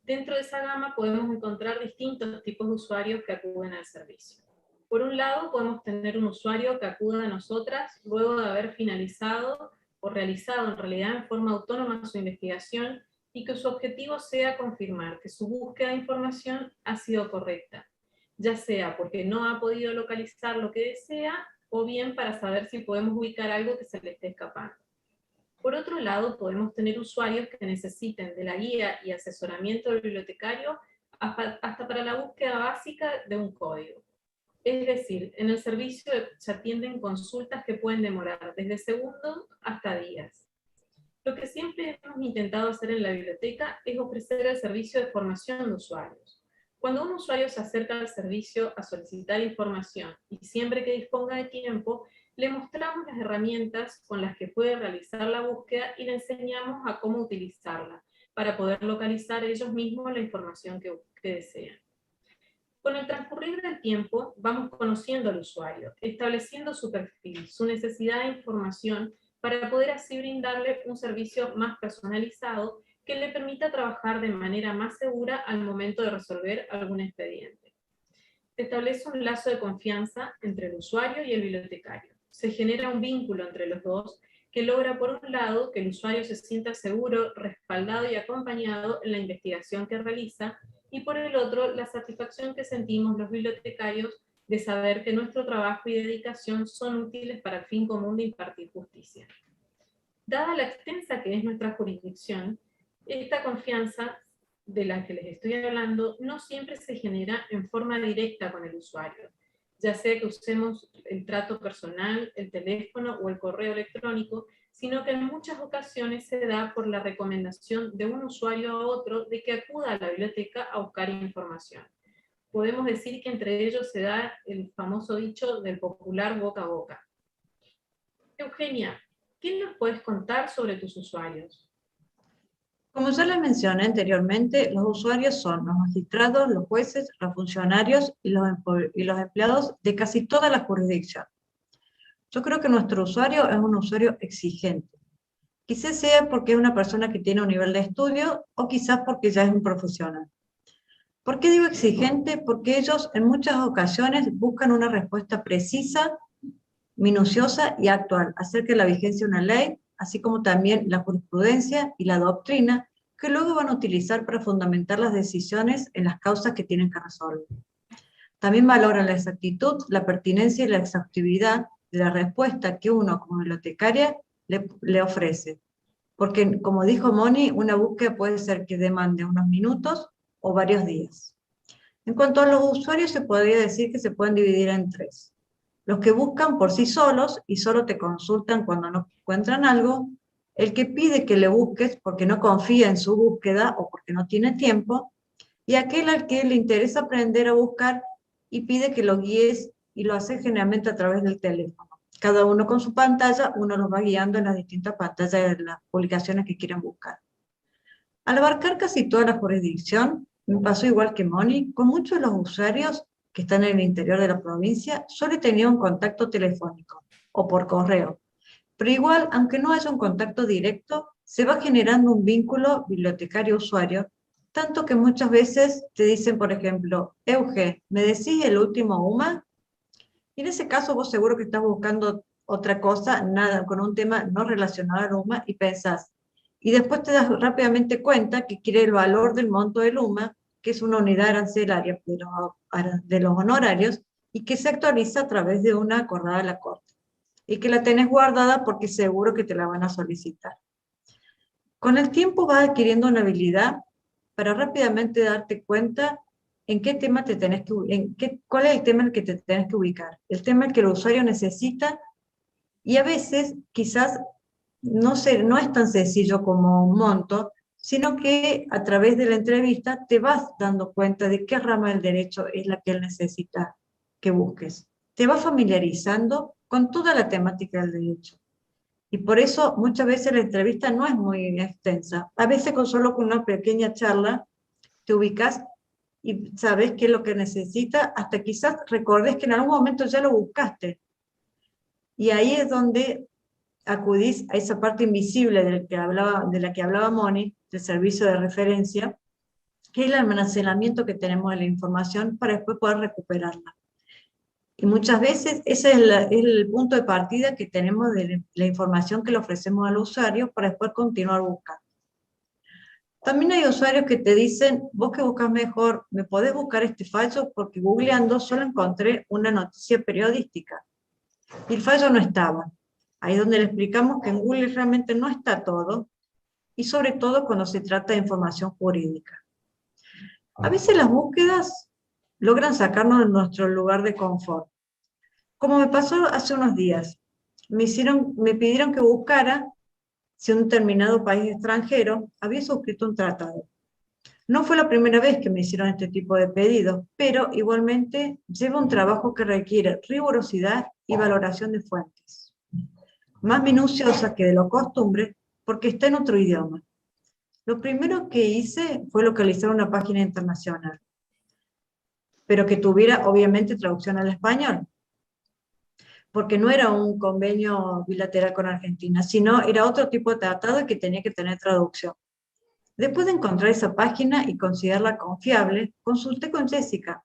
dentro de esa gama podemos encontrar distintos tipos de usuarios que acuden al servicio. Por un lado, podemos tener un usuario que acuda a nosotras luego de haber finalizado o realizado en realidad en forma autónoma su investigación y que su objetivo sea confirmar que su búsqueda de información ha sido correcta, ya sea porque no ha podido localizar lo que desea o bien para saber si podemos ubicar algo que se le esté escapando. Por otro lado, podemos tener usuarios que necesiten de la guía y asesoramiento del bibliotecario hasta para la búsqueda básica de un código. Es decir, en el servicio se atienden consultas que pueden demorar desde segundos hasta días. Lo que siempre hemos intentado hacer en la biblioteca es ofrecer el servicio de formación de usuarios. Cuando un usuario se acerca al servicio a solicitar información y siempre que disponga de tiempo, le mostramos las herramientas con las que puede realizar la búsqueda y le enseñamos a cómo utilizarla para poder localizar ellos mismos la información que desean. Con el transcurrir del tiempo, vamos conociendo al usuario, estableciendo su perfil, su necesidad de información, para poder así brindarle un servicio más personalizado que le permita trabajar de manera más segura al momento de resolver algún expediente. Se establece un lazo de confianza entre el usuario y el bibliotecario. Se genera un vínculo entre los dos que logra, por un lado, que el usuario se sienta seguro, respaldado y acompañado en la investigación que realiza, y por el otro, la satisfacción que sentimos los bibliotecarios de saber que nuestro trabajo y dedicación son útiles para el fin común de impartir justicia. Dada la extensa que es nuestra jurisdicción, esta confianza de la que les estoy hablando no siempre se genera en forma directa con el usuario, ya sea que usemos el trato personal, el teléfono o el correo electrónico, sino que en muchas ocasiones se da por la recomendación de un usuario a otro de que acuda a la biblioteca a buscar información. Podemos decir que entre ellos se da el famoso dicho del popular boca a boca. Eugenia, ¿qué nos puedes contar sobre tus usuarios? Como ya les mencioné anteriormente, los usuarios son los magistrados, los jueces, los funcionarios y los empleados de casi toda la jurisdicción. Yo creo que nuestro usuario es un usuario exigente. Quizás sea porque es una persona que tiene un nivel de estudio o quizás porque ya es un profesional. ¿Por qué digo exigente? Porque ellos en muchas ocasiones buscan una respuesta precisa, minuciosa y actual acerca de la vigencia de una ley, así como también la jurisprudencia y la doctrina, que luego van a utilizar para fundamentar las decisiones en las causas que tienen que resolver. También valoran la exactitud, la pertinencia y la exhaustividad de la respuesta que uno como bibliotecaria le ofrece. Porque, como dijo Moni, una búsqueda puede ser que demande unos minutos o varios días. En cuanto a los usuarios, se podría decir que se pueden dividir en tres. Los que buscan por sí solos y solo te consultan cuando no encuentran algo, el que pide que le busques porque no confía en su búsqueda o porque no tiene tiempo, y aquel al que le interesa aprender a buscar y pide que lo guíes, y lo hace generalmente a través del teléfono. Cada uno con su pantalla, uno los va guiando en las distintas pantallas de las publicaciones que quieren buscar. Al abarcar casi toda la jurisdicción, me pasó igual que Moni, con muchos de los usuarios que están en el interior de la provincia, solo he tenido un contacto telefónico o por correo. Pero igual, aunque no haya un contacto directo, se va generando un vínculo bibliotecario-usuario, tanto que muchas veces te dicen, por ejemplo, Euge, ¿me decís el último UMA? Y en ese caso vos seguro que estás buscando otra cosa, nada, con un tema no relacionado al UMA, y pensás. Y después te das rápidamente cuenta que quiere el valor del monto del UMA, que es una unidad arancelaria de los honorarios, y que se actualiza a través de una acordada de la Corte. Y que la tenés guardada porque seguro que te la van a solicitar. Con el tiempo vas adquiriendo una habilidad para rápidamente darte cuenta en qué tema te tenés que, cuál es el tema en el que te tenés que ubicar, el tema en el que el usuario necesita, y a veces quizás no es tan sencillo como un monto, sino que a través de la entrevista te vas dando cuenta de qué rama del derecho es la que él necesita que busques. Te vas familiarizando con toda la temática del derecho. Y por eso muchas veces la entrevista no es muy extensa. A veces solo con una pequeña charla te ubicas y sabes qué es lo que necesita, hasta quizás recordes que en algún momento ya lo buscaste. Y ahí es donde acudís a esa parte invisible de la que hablaba Moni, del servicio de referencia, que es el almacenamiento que tenemos de la información para después poder recuperarla. Y muchas veces ese es el punto de partida que tenemos de la información que le ofrecemos al usuario para después continuar buscando. También hay usuarios que te dicen, vos que buscas mejor, ¿me podés buscar este fallo? Porque googleando solo encontré una noticia periodística. Y el fallo no estaba. Ahí es donde le explicamos que en Google realmente no está todo, y sobre todo cuando se trata de información jurídica. A veces las búsquedas logran sacarnos de nuestro lugar de confort. Como me pasó hace unos días, me pidieron que buscara si un determinado país extranjero había suscrito un tratado. No fue la primera vez que me hicieron este tipo de pedidos, pero igualmente lleva un trabajo que requiere rigurosidad y valoración de fuentes. Más minuciosa que de lo costumbre, porque está en otro idioma. Lo primero que hice fue localizar una página internacional, pero que tuviera obviamente traducción al español, porque no era un convenio bilateral con Argentina, sino era otro tipo de tratado que tenía que tener traducción. Después de encontrar esa página y considerarla confiable, consulté con Jessica,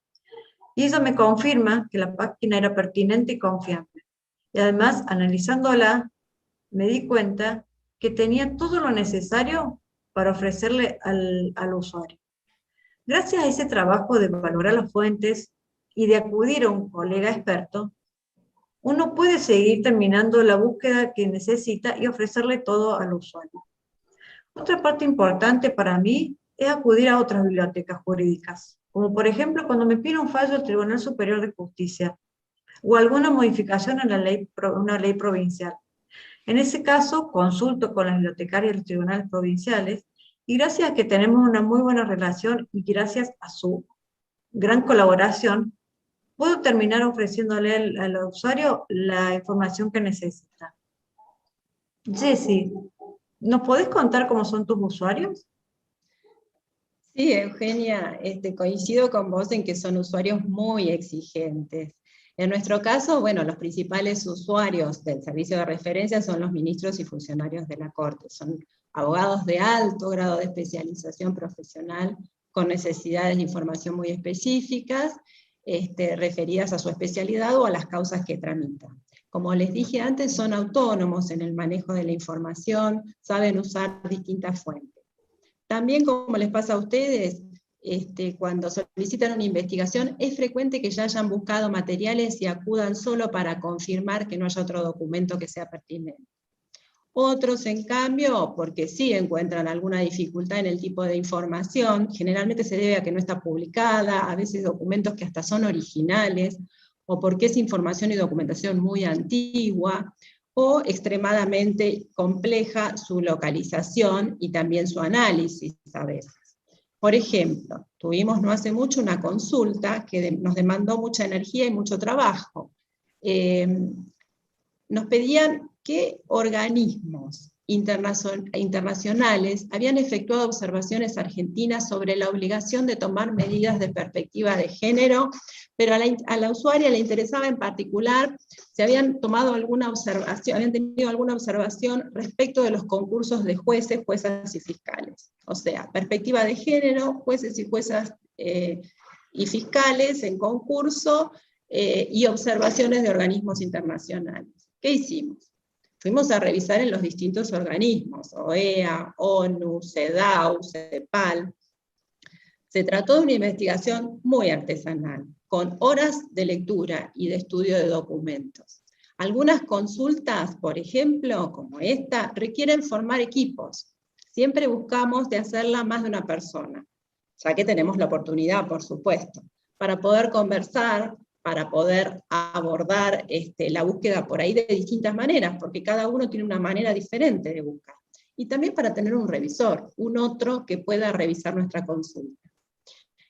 y ella me confirma que la página era pertinente y confiable. Y además, analizándola, me di cuenta que tenía todo lo necesario para ofrecerle al usuario. Gracias a ese trabajo de valorar las fuentes y de acudir a un colega experto, uno puede seguir terminando la búsqueda que necesita y ofrecerle todo al usuario. Otra parte importante para mí es acudir a otras bibliotecas jurídicas, como por ejemplo cuando me pide un fallo del Tribunal Superior de Justicia o alguna modificación en una ley provincial. En ese caso, consulto con las bibliotecarias de los tribunales provinciales y gracias a que tenemos una muy buena relación y gracias a su gran colaboración, puedo terminar ofreciéndole al usuario la información que necesita. Jessy, ¿nos podés contar cómo son tus usuarios? Sí, Eugenia, coincido con vos en que son usuarios muy exigentes. En nuestro caso, bueno, los principales usuarios del servicio de referencia son los ministros y funcionarios de la Corte. Son abogados de alto grado de especialización profesional con necesidades de información muy específicas, referidas a su especialidad o a las causas que tramitan. Como les dije antes, son autónomos en el manejo de la información, saben usar distintas fuentes. También, como les pasa a ustedes, cuando solicitan una investigación, es frecuente que ya hayan buscado materiales y acudan solo para confirmar que no haya otro documento que sea pertinente. Otros, en cambio, porque sí encuentran alguna dificultad en el tipo de información, generalmente se debe a que no está publicada, a veces documentos que hasta son originales, o porque es información y documentación muy antigua, o extremadamente compleja su localización y también su análisis a veces. Por ejemplo, tuvimos no hace mucho una consulta que nos demandó mucha energía y mucho trabajo. Nos pedían qué organismos internacionales habían efectuado observaciones argentinas sobre la obligación de tomar medidas de perspectiva de género, pero a la usuaria le interesaba en particular si habían tomado alguna observación, habían tenido alguna observación respecto de los concursos de jueces, juezas y fiscales. O sea, perspectiva de género, jueces y juezas y fiscales en concurso, y observaciones de organismos internacionales. ¿Qué hicimos? Fuimos a revisar en los distintos organismos, OEA, ONU, CEDAW, CEPAL. Se trató de una investigación muy artesanal, con horas de lectura y de estudio de documentos. Algunas consultas, por ejemplo, como esta, requieren formar equipos. Siempre buscamos de hacerla más de una persona, ya que tenemos la oportunidad, por supuesto, para poder conversar, para poder abordar la búsqueda por ahí de distintas maneras, porque cada uno tiene una manera diferente de buscar. Y también para tener un revisor, un otro que pueda revisar nuestra consulta.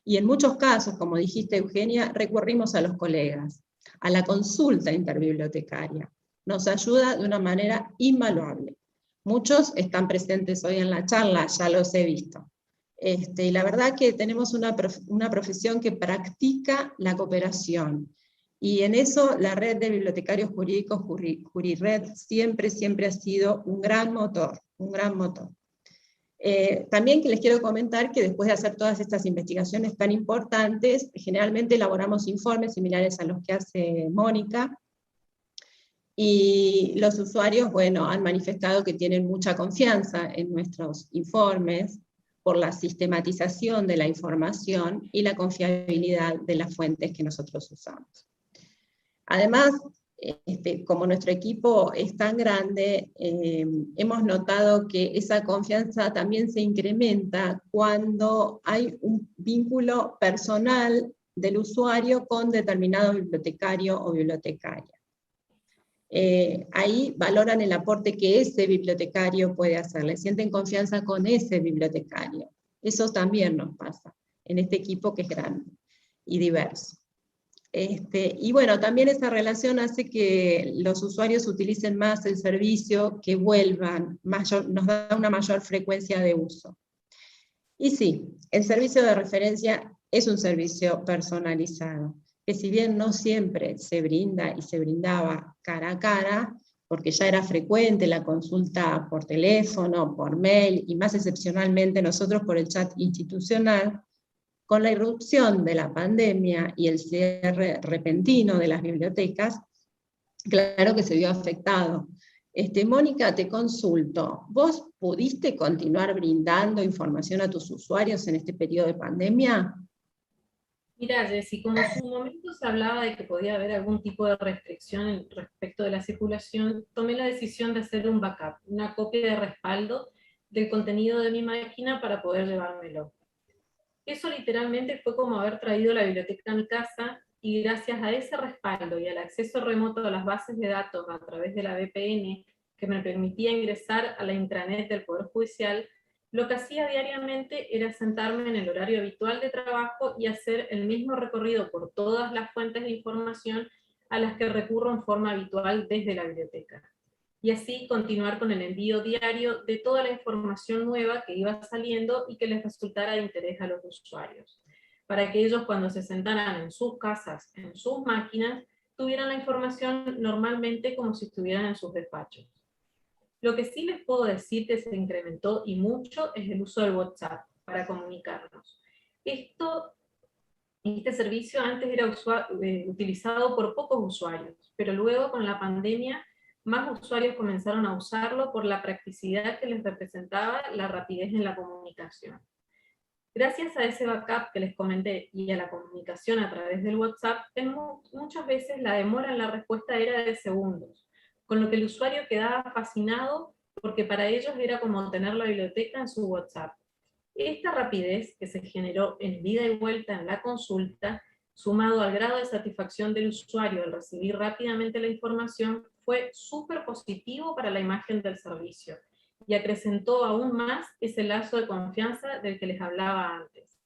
Y en muchos casos, como dijiste Eugenia, recurrimos a los colegas, a la consulta interbibliotecaria. Nos ayuda de una manera invaluable. Muchos están presentes hoy en la charla, ya los he visto. Y la verdad que tenemos una profesión que practica la cooperación, Y en eso la red de bibliotecarios jurídicos, Jurired, siempre ha sido un gran motor, un gran motor. También que les quiero comentar que después de hacer todas estas investigaciones tan importantes, generalmente elaboramos informes similares a los que hace Mónica, y los usuarios, bueno, han manifestado que tienen mucha confianza en nuestros informes por la sistematización de la información y la confiabilidad de las fuentes que nosotros usamos. Además, como nuestro equipo es tan grande, hemos notado que esa confianza también se incrementa cuando hay un vínculo personal del usuario con determinado bibliotecario o bibliotecaria. Ahí valoran el aporte que ese bibliotecario puede hacerle, sienten confianza con ese bibliotecario. Eso también nos pasa en este equipo que es grande y diverso. Y bueno, también esa relación hace que los usuarios utilicen más el servicio, que vuelvan, nos da una mayor frecuencia de uso. Y sí, el servicio de referencia es un servicio personalizado, que si bien no siempre se brinda y se brindaba cara a cara, porque ya era frecuente la consulta por teléfono, por mail, y más excepcionalmente nosotros por el chat institucional, con la irrupción de la pandemia y el cierre repentino de las bibliotecas, claro que se vio afectado. Mónica, te consulto, ¿vos pudiste continuar brindando información a tus usuarios en este periodo de pandemia? Mira, Jessy, como en su momento se hablaba de que podía haber algún tipo de restricción respecto de la circulación, tomé la decisión de hacer un backup, una copia de respaldo del contenido de mi máquina para poder llevármelo. Eso literalmente fue como haber traído la biblioteca a mi casa, y gracias a ese respaldo y al acceso remoto a las bases de datos a través de la VPN, que me permitía ingresar a la intranet del Poder Judicial, lo que hacía diariamente era sentarme en el horario habitual de trabajo y hacer el mismo recorrido por todas las fuentes de información a las que recurro en forma habitual desde la biblioteca. Y así continuar con el envío diario de toda la información nueva que iba saliendo y que les resultara de interés a los usuarios, para que ellos, cuando se sentaran en sus casas, en sus máquinas, tuvieran la información normalmente como si estuvieran en sus despachos. Lo que sí les puedo decir que se incrementó y mucho es el uso del WhatsApp para comunicarnos. Este servicio antes era utilizado por pocos usuarios, pero luego con la pandemia más usuarios comenzaron a usarlo por la practicidad que les representaba la rapidez en la comunicación. Gracias a ese backup que les comenté y a la comunicación a través del WhatsApp, muchas veces la demora en la respuesta era de segundos, con lo que el usuario quedaba fascinado porque para ellos era como tener la biblioteca en su WhatsApp. Esta rapidez que se generó en ida y vuelta en la consulta, sumado al grado de satisfacción del usuario al recibir rápidamente la información, fue súper positivo para la imagen del servicio y acrecentó aún más ese lazo de confianza del que les hablaba antes.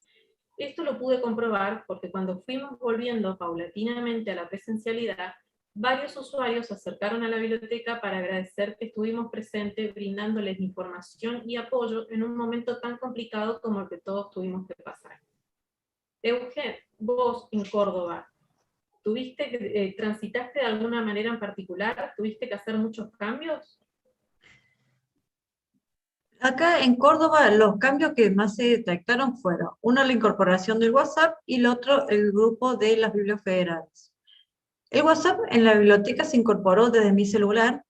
Esto lo pude comprobar porque cuando fuimos volviendo paulatinamente a la presencialidad, varios usuarios se acercaron a la biblioteca para agradecer que estuvimos presentes brindándoles información y apoyo en un momento tan complicado como el que todos tuvimos que pasar. Eugen, vos en Córdoba, ¿transitaste de alguna manera en particular? ¿Tuviste que hacer muchos cambios? Acá en Córdoba los cambios que más se detectaron fueron, uno la incorporación del WhatsApp y el otro el grupo de las bibliotecas federales. El WhatsApp en la biblioteca se incorporó desde mi celular,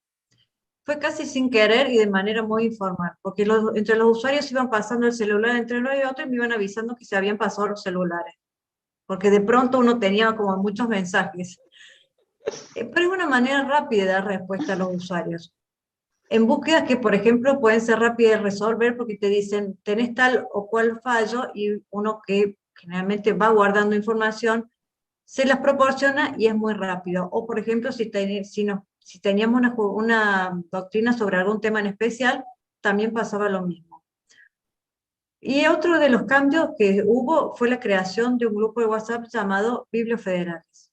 fue casi sin querer y de manera muy informal, porque entre los usuarios iban pasando el celular entre uno y otro y me iban avisando que se habían pasado los celulares, porque de pronto uno tenía como muchos mensajes. Pero es una manera rápida de dar respuesta a los usuarios. En búsquedas que, por ejemplo, pueden ser rápidas de resolver porque te dicen, tenés tal o cual fallo, y uno que generalmente va guardando información, se las proporciona y es muy rápido. O, por ejemplo, si teníamos una doctrina sobre algún tema en especial, también pasaba lo mismo. Y otro de los cambios que hubo fue la creación de un grupo de WhatsApp llamado Bibliofederales,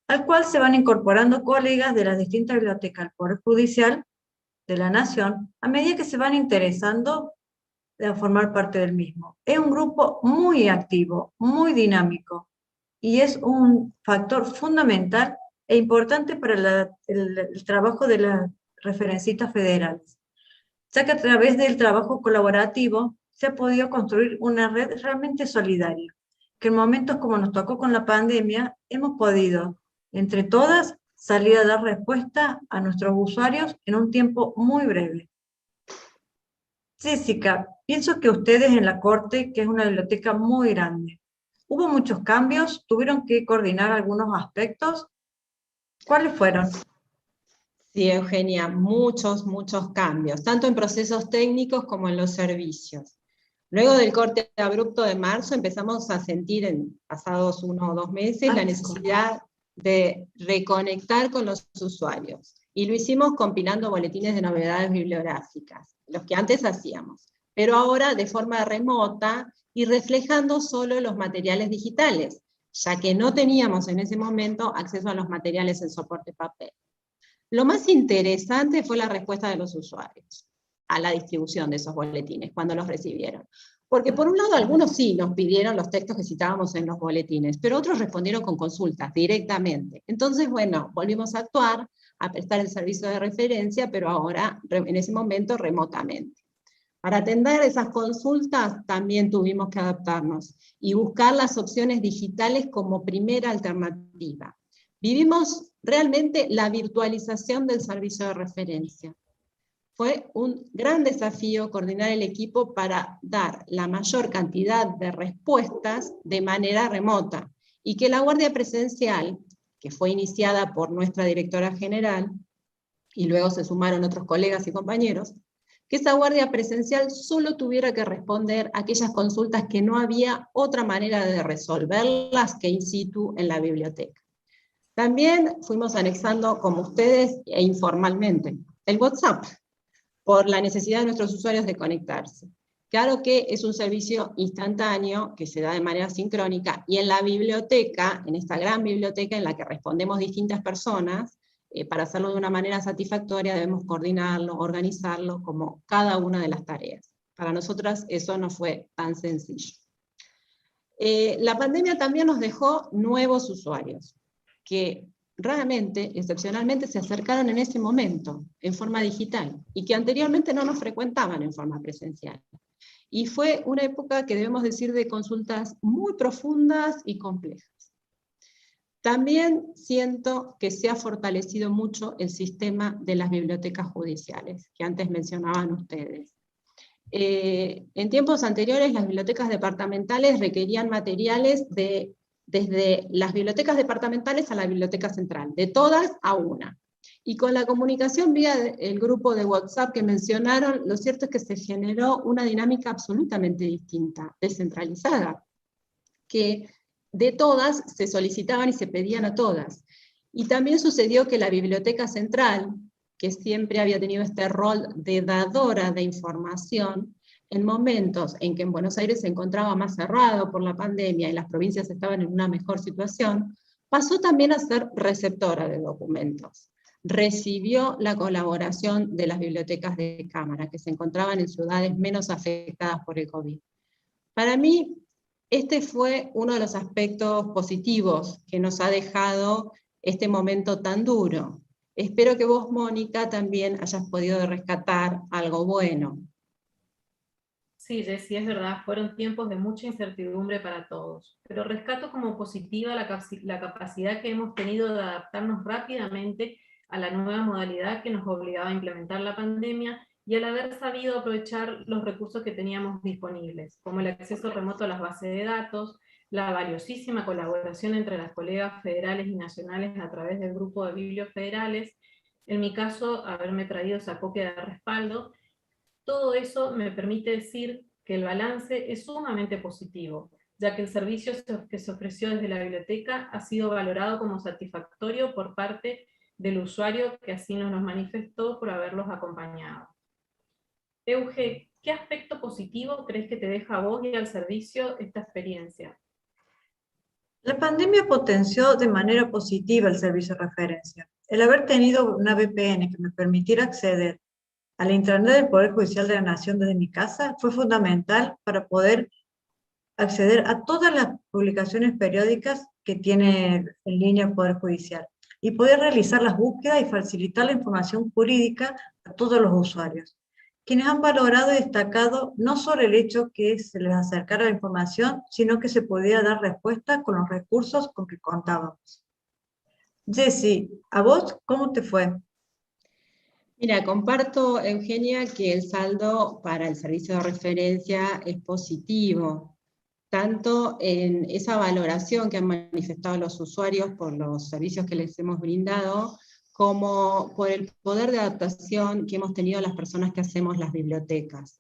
al cual se van incorporando colegas de las distintas bibliotecas del Poder Judicial de la Nación, a medida que se van interesando de formar parte del mismo. Es un grupo muy activo, muy dinámico. y es un factor fundamental e importante para el trabajo de las referencistas federales, ya que a través del trabajo colaborativo se ha podido construir una red realmente solidaria, que en momentos como nos tocó con la pandemia, hemos podido, entre todas, salir a dar respuesta a nuestros usuarios en un tiempo muy breve. Jessica, pienso que ustedes en la Corte, que es una biblioteca muy grande, ¿hubo muchos cambios? ¿Tuvieron que coordinar algunos aspectos? ¿Cuáles fueron? Sí, Eugenia, muchos cambios, tanto en procesos técnicos como en los servicios. Luego del corte abrupto de marzo empezamos a sentir en pasados 1 o 2 meses la necesidad de reconectar con los usuarios. Y lo hicimos compilando boletines de novedades bibliográficas, los que antes hacíamos, pero ahora de forma remota y reflejando solo los materiales digitales, ya que no teníamos en ese momento acceso a los materiales en soporte papel. Lo más interesante fue la respuesta de los usuarios a la distribución de esos boletines, cuando los recibieron. Porque por un lado algunos sí nos pidieron los textos que citábamos en los boletines, pero otros respondieron con consultas directamente. Entonces, bueno, volvimos a actuar, a prestar el servicio de referencia, pero ahora, en ese momento, remotamente. Para atender esas consultas también tuvimos que adaptarnos y buscar las opciones digitales como primera alternativa. Vivimos realmente la virtualización del servicio de referencia. Fue un gran desafío coordinar el equipo para dar la mayor cantidad de respuestas de manera remota, y que la guardia presencial, que fue iniciada por nuestra directora general, y luego se sumaron otros colegas y compañeros, que esa guardia presencial solo tuviera que responder a aquellas consultas que no había otra manera de resolverlas que in situ en la biblioteca. También fuimos anexando, como ustedes, e informalmente, el WhatsApp, por la necesidad de nuestros usuarios de conectarse. Claro que es un servicio instantáneo que se da de manera sincrónica, y en la biblioteca, en esta gran biblioteca en la que respondemos distintas personas, para hacerlo de una manera satisfactoria debemos coordinarlo, organizarlo, como cada una de las tareas. Para nosotras eso no fue tan sencillo. La pandemia también nos dejó nuevos usuarios, que raramente, excepcionalmente, se acercaron en ese momento, en forma digital, y que anteriormente no nos frecuentaban en forma presencial. Y fue una época que debemos decir de consultas muy profundas y complejas. También siento que se ha fortalecido mucho el sistema de las bibliotecas judiciales, que antes mencionaban ustedes. En tiempos anteriores las bibliotecas departamentales requerían materiales desde las bibliotecas departamentales a la biblioteca central, de todas a una. Y con la comunicación vía el grupo de WhatsApp que mencionaron, lo cierto es que se generó una dinámica absolutamente distinta, descentralizada, que de todas se solicitaban y se pedían a todas. Y también sucedió que la biblioteca central, que siempre había tenido este rol de dadora de información, en momentos en que en Buenos Aires se encontraba más cerrado por la pandemia y las provincias estaban en una mejor situación, pasó también a ser receptora de documentos. Recibió la colaboración de las bibliotecas de Cámara, que se encontraban en ciudades menos afectadas por el COVID. Para mí, este fue uno de los aspectos positivos que nos ha dejado este momento tan duro. Espero que vos, Mónica, también hayas podido rescatar algo bueno. Sí, Jessy, es verdad, fueron tiempos de mucha incertidumbre para todos, pero rescato como positiva la capacidad que hemos tenido de adaptarnos rápidamente a la nueva modalidad que nos obligaba a implementar la pandemia, y al haber sabido aprovechar los recursos que teníamos disponibles, como el acceso remoto a las bases de datos, la valiosísima colaboración entre las colegas federales y nacionales a través del grupo de biblios federales, en mi caso, haberme traído esa copia de respaldo. Todo eso me permite decir que el balance es sumamente positivo, ya que el servicio que se ofreció desde la biblioteca ha sido valorado como satisfactorio por parte del usuario, que así nos lo manifestó por haberlos acompañado. Euge, ¿qué aspecto positivo crees que te deja a vos y al servicio esta experiencia? La pandemia potenció de manera positiva el servicio de referencia. El haber tenido una VPN que me permitiera acceder a la intranet del Poder Judicial de la Nación desde mi casa fue fundamental para poder acceder a todas las publicaciones periódicas que tiene en línea el Poder Judicial, y poder realizar las búsquedas y facilitar la información jurídica a todos los usuarios, quienes han valorado y destacado no solo el hecho que se les acercara la información, sino que se podía dar respuesta con los recursos con que contábamos. Jessy, ¿a vos cómo te fue? Mira, comparto, Eugenia, que el saldo para el servicio de referencia es positivo, tanto en esa valoración que han manifestado los usuarios por los servicios que les hemos brindado, como por el poder de adaptación que hemos tenido las personas que hacemos las bibliotecas.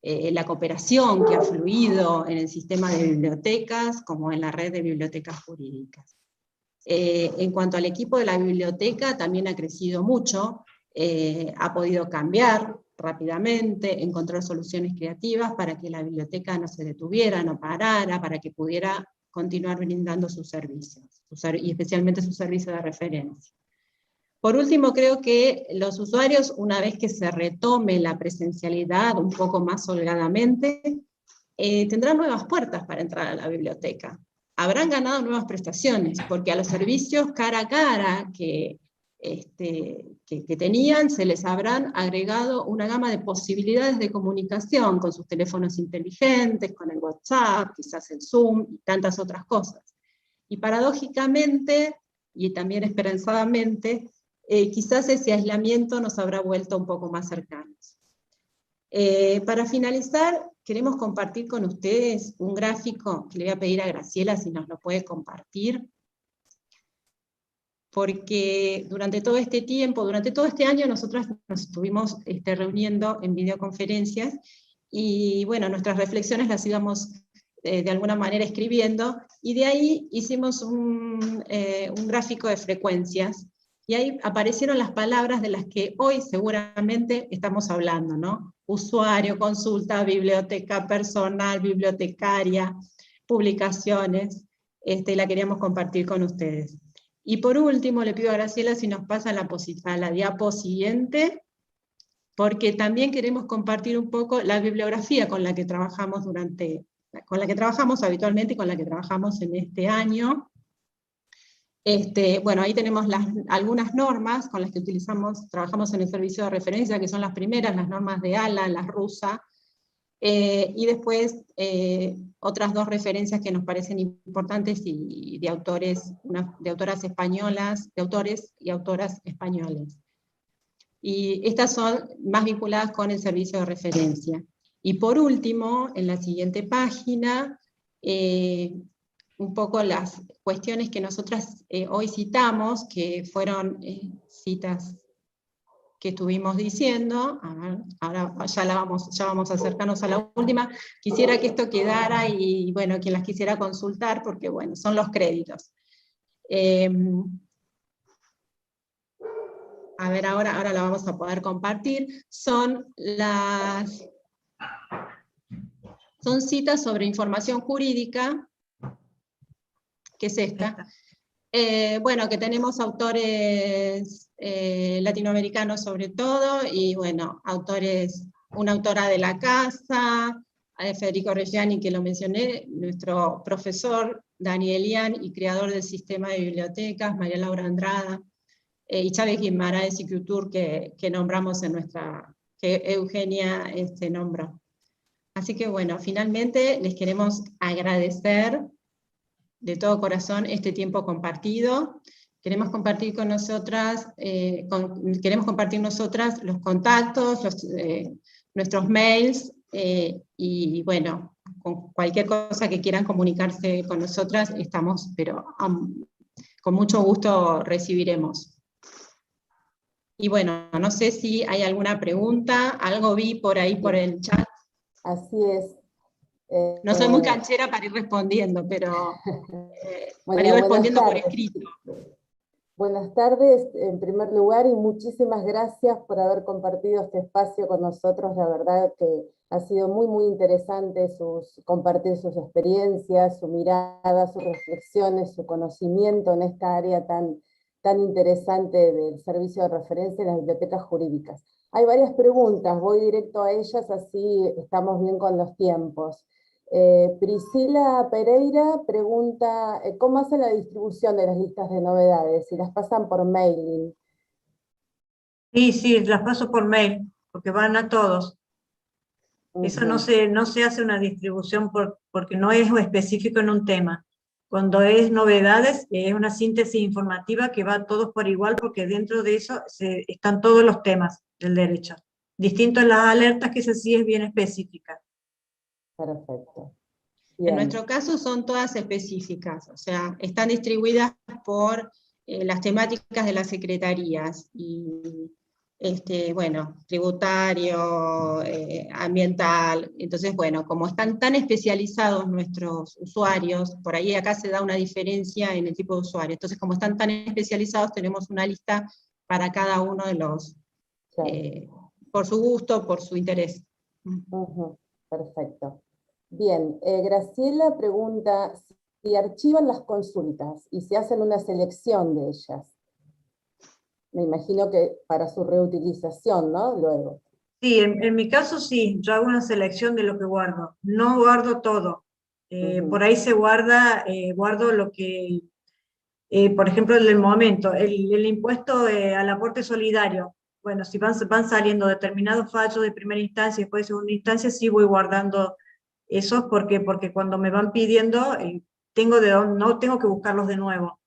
La cooperación que ha fluido en el sistema de bibliotecas, como en la red de bibliotecas jurídicas. En cuanto al equipo de la biblioteca, también ha crecido mucho, ha podido cambiar rápidamente, encontrar soluciones creativas para que la biblioteca no se detuviera, no parara, para que pudiera continuar brindando sus servicios, y especialmente su servicio de referencia. Por último, creo que los usuarios, una vez que se retome la presencialidad un poco más holgadamente, tendrán nuevas puertas para entrar a la biblioteca. Habrán ganado nuevas prestaciones, porque a los servicios cara a cara que tenían, se les habrán agregado una gama de posibilidades de comunicación con sus teléfonos inteligentes, con el WhatsApp, quizás el Zoom, y tantas otras cosas. Y paradójicamente, y también esperanzadamente, quizás ese aislamiento nos habrá vuelto un poco más cercanos. Para finalizar, queremos compartir con ustedes un gráfico que le voy a pedir a Graciela si nos lo puede compartir, porque durante todo este tiempo, durante todo este año, nosotros nos estuvimos reuniendo en videoconferencias, y bueno, nuestras reflexiones las íbamos de alguna manera escribiendo, y de ahí hicimos un gráfico de frecuencias, y ahí aparecieron las palabras de las que hoy seguramente estamos hablando, ¿no? Usuario, consulta, biblioteca personal, bibliotecaria, publicaciones, la queríamos compartir con ustedes. Y por último, le pido a Graciela si nos pasa a la diapo siguiente, porque también queremos compartir un poco la bibliografía con la que trabajamos habitualmente y con la que trabajamos en este año. Bueno, ahí tenemos algunas normas con las que trabajamos en el servicio de referencia, que son las primeras, las normas de ALA, las RUSA, y después otras dos referencias que nos parecen importantes y de autores, de autoras españolas, de autores y autoras españoles. Y estas son más vinculadas con el servicio de referencia. Y por último, en la siguiente página, un poco las cuestiones que nosotras hoy citamos, que fueron citas que estuvimos diciendo. A ver, ahora ya vamos a acercarnos a la última. Quisiera que esto quedara, y bueno, quien las quisiera consultar, porque bueno, son los créditos. A ver, ahora la vamos a poder compartir. Son citas sobre información jurídica, que es esta. Bueno, que tenemos autores latinoamericanos sobre todo, y bueno, una autora de la casa, Federico Reggiani, que lo mencioné, nuestro profesor Daniel Ian, y creador del sistema de bibliotecas, María Laura Andrada, y Chávez Guimaraes y Couture, que nombramos que Eugenia nombró. Así que bueno, finalmente les queremos agradecer de todo corazón este tiempo compartido. Queremos compartir con nosotras, los contactos, nuestros mails, y bueno, con cualquier cosa que quieran comunicarse con nosotras, estamos, pero con mucho gusto recibiremos. Y bueno, no sé si hay alguna pregunta, algo vi por ahí por el chat. Así es. No soy muy canchera para ir respondiendo, pero Bueno, para ir respondiendo por escrito. Buenas tardes, en primer lugar, y muchísimas gracias por haber compartido este espacio con nosotros. La verdad que ha sido muy, muy interesante compartir sus experiencias, su mirada, sus reflexiones, su conocimiento en esta área tan interesante del servicio de referencia en las bibliotecas jurídicas. Hay varias preguntas, voy directo a ellas, así estamos bien con los tiempos. Priscila Pereira pregunta, ¿cómo hacen la distribución de las listas de novedades? Si las pasan por mailing. Sí, las paso por mail, porque van a todos. Eso no se hace una distribución porque no es específico en un tema. Cuando es novedades, es una síntesis informativa que va a todos por igual, porque dentro de eso están todos los temas del derecho. Distinto en las alertas, que esa sí es bien específica. Perfecto. En nuestro caso son todas específicas, o sea, están distribuidas por las temáticas de las secretarías, y bueno, tributario, ambiental. Entonces, bueno, como están tan especializados nuestros usuarios, por ahí acá se da una diferencia en el tipo de usuario. Entonces, como están tan especializados, tenemos una lista para cada uno de los, por su gusto, por su interés. Perfecto. Bien, Graciela pregunta si archivan las consultas y si hacen una selección de ellas. Me imagino que para su reutilización, ¿no? Luego. Sí, en mi caso sí, yo hago una selección de lo que guardo. No guardo todo. Por ahí se guarda, guardo lo que, por ejemplo, en el momento, el impuesto al aporte solidario. Bueno, si van saliendo determinados fallos de primera instancia y después de segunda instancia, sí voy guardando esos, porque cuando me van pidiendo, no tengo que buscarlos de nuevo.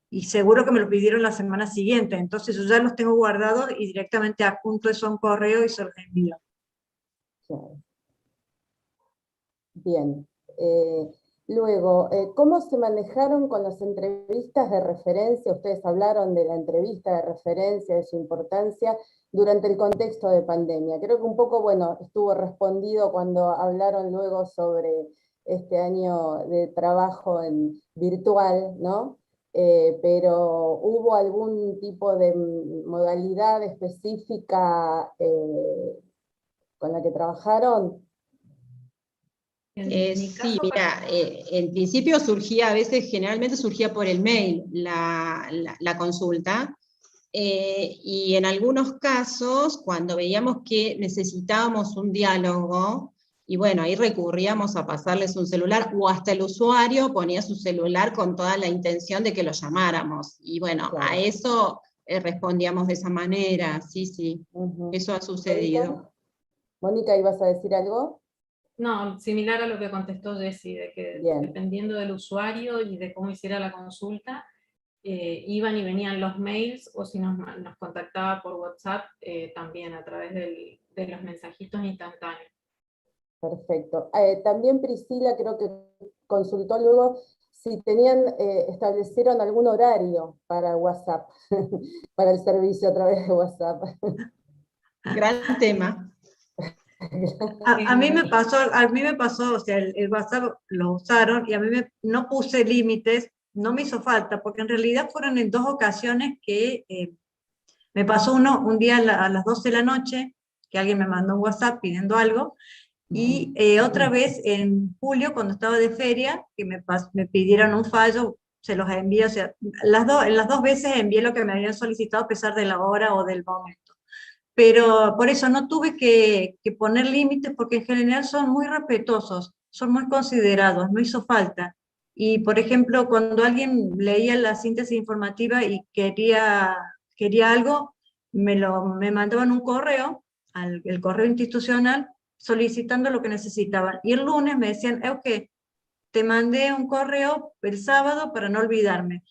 Y seguro que me lo pidieron la semana siguiente, entonces yo ya los tengo guardados y directamente adjunto eso a un correo y se los envío. Claro. Bien. Luego, ¿cómo se manejaron con las entrevistas de referencia? Ustedes hablaron de la entrevista de referencia, de su importancia durante el contexto de pandemia. Creo que un poco, bueno, estuvo respondido cuando hablaron luego sobre este año de trabajo en virtual, ¿no? Pero ¿hubo algún tipo de modalidad específica con la que trabajaron? Sí, mira, en principio surgía, a veces generalmente surgía por el mail la consulta, y en algunos casos, cuando veíamos que necesitábamos un diálogo, y bueno, ahí recurríamos a pasarles un celular, o hasta el usuario ponía su celular con toda la intención de que lo llamáramos, y bueno, claro, a eso respondíamos de esa manera, sí, eso ha sucedido. Mónica, ¿ibas a decir algo? No, similar a lo que contestó Jessy, de que dependiendo del usuario y de cómo hiciera la consulta, iban y venían los mails, o si nos contactaba por WhatsApp, también a través de los mensajitos instantáneos. Perfecto. También Priscila creo que consultó luego si establecieron algún horario para WhatsApp, para el servicio a través de WhatsApp. Gran tema. A mí me pasó, o sea, el WhatsApp lo usaron y a mí no puse límites, no me hizo falta, porque en realidad fueron en 2 ocasiones que me pasó un día a las 12 de la noche, que alguien me mandó un WhatsApp pidiendo algo, y otra vez en julio, cuando estaba de feria, que me pidieron un fallo, se los envié, o sea, en las dos veces envié lo que me habían solicitado a pesar de la hora o del momento. Pero por eso no tuve que poner límites, porque en general son muy respetuosos, son muy considerados, no hizo falta. Y por ejemplo, cuando alguien leía la síntesis informativa y quería algo, me mandaban un correo, el correo institucional, solicitando lo que necesitaban. Y el lunes me decían, ok, te mandé un correo el sábado para no olvidarme.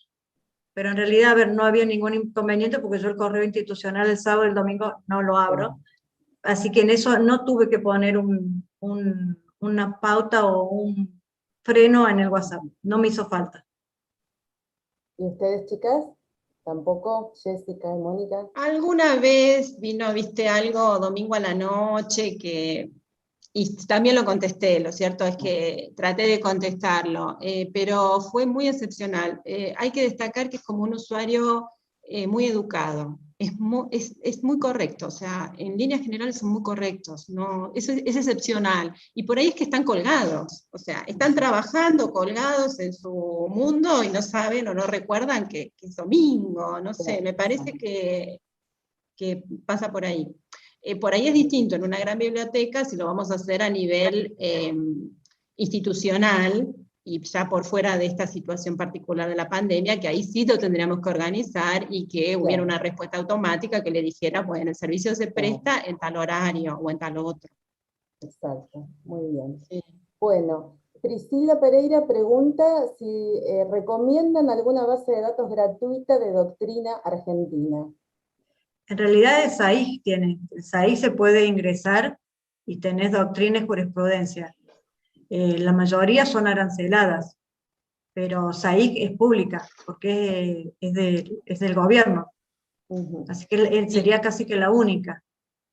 Pero en realidad, a ver, no había ningún inconveniente porque yo el correo institucional el sábado y el domingo no lo abro. Así que en eso no tuve que poner una pauta o un freno en el WhatsApp. No me hizo falta. ¿Y ustedes, chicas? ¿Tampoco? Jessica y Mónica. Alguna vez viste algo domingo a la noche y también lo contesté, lo cierto es que traté de contestarlo, pero fue muy excepcional. Hay que destacar que es como un usuario muy educado, es muy correcto, o sea, en líneas generales son muy correctos, ¿no? Es excepcional, y por ahí es que están colgados, o sea, están trabajando colgados en su mundo y no saben o no recuerdan que es domingo, no sé, me parece que pasa por ahí. Por ahí es distinto en una gran biblioteca si lo vamos a hacer a nivel institucional, y ya por fuera de esta situación particular de la pandemia, que ahí sí lo tendríamos que organizar y que hubiera una respuesta automática que le dijera, bueno, el servicio se presta en tal horario o en tal otro. Exacto, muy bien. Sí. Bueno, Priscila Pereira pregunta si recomiendan alguna base de datos gratuita de doctrina argentina. En realidad el SAIC tiene, el SAIC se puede ingresar y tenés doctrina y jurisprudencia. La mayoría son aranceladas, pero SAIC es pública, porque es del gobierno. Así que sería casi que la única.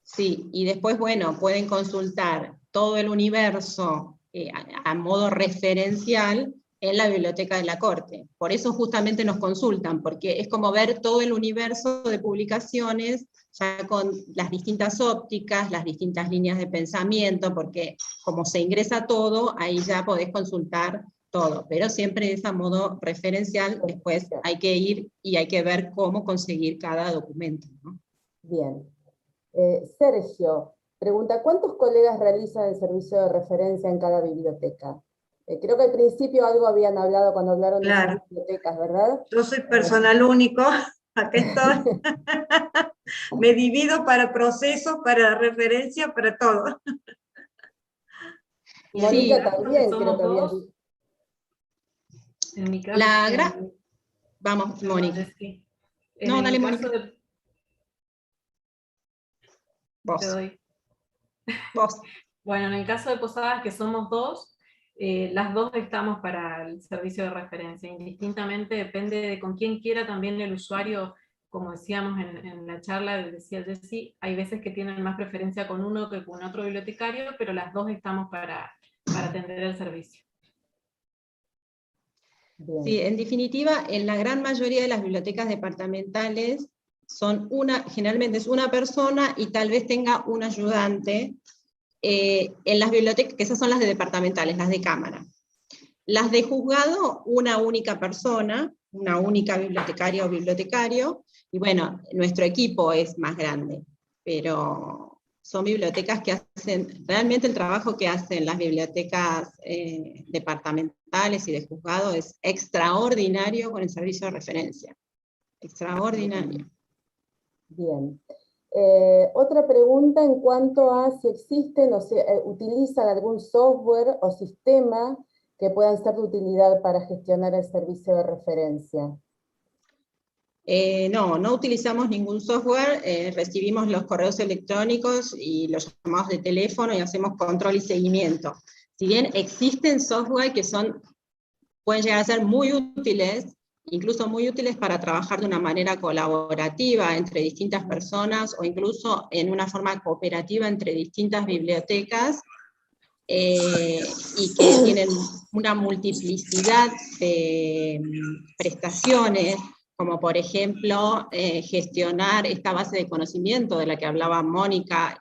Sí, y después, bueno, pueden consultar todo el universo a modo referencial en la biblioteca de la Corte. Por eso justamente nos consultan, porque es como ver todo el universo de publicaciones, ya con las distintas ópticas, las distintas líneas de pensamiento, porque como se ingresa todo, ahí ya podés consultar todo, pero siempre es a modo referencial, después hay que ir y hay que ver cómo conseguir cada documento, ¿no? Bien. Sergio pregunta, ¿cuántos colegas realizan el servicio de referencia en cada biblioteca? Creo que al principio algo habían hablado cuando hablaron de las bibliotecas, ¿verdad? Yo soy personal único, acá estoy. Me divido para proceso, para referencia, para todo. Mónica Sí, también, creo que había dicho. En mi caso, vamos, Mónica. No, dale, Mónica. Vos. Te doy. Vos. Bueno, en el caso de Posadas, que somos dos, las dos estamos para el servicio de referencia. Indistintamente depende de con quién quiera también el usuario, como decíamos en la charla, decía Jessy, hay veces que tienen más preferencia con uno que con otro bibliotecario, pero las dos estamos para atender el servicio. Bien. Sí, en definitiva, en la gran mayoría de las bibliotecas departamentales generalmente es una persona y tal vez tenga un ayudante. En las bibliotecas, que esas son las de departamentales, las de cámara. Las de juzgado, una única persona, una única bibliotecaria o bibliotecario, y bueno, nuestro equipo es más grande, pero son bibliotecas que hacen, realmente el trabajo que hacen las bibliotecas departamentales y de juzgado es extraordinario con el servicio de referencia. Extraordinario. Bien. Otra pregunta en cuanto a si existen o si utilizan algún software o sistema que puedan ser de utilidad para gestionar el servicio de referencia. No utilizamos ningún software, recibimos los correos electrónicos y los llamados de teléfono y hacemos control y seguimiento. Si bien existen software que pueden llegar a ser muy útiles, incluso muy útiles para trabajar de una manera colaborativa entre distintas personas o incluso en una forma cooperativa entre distintas bibliotecas, y que tienen una multiplicidad de prestaciones, como por ejemplo gestionar esta base de conocimiento de la que hablaba Mónica,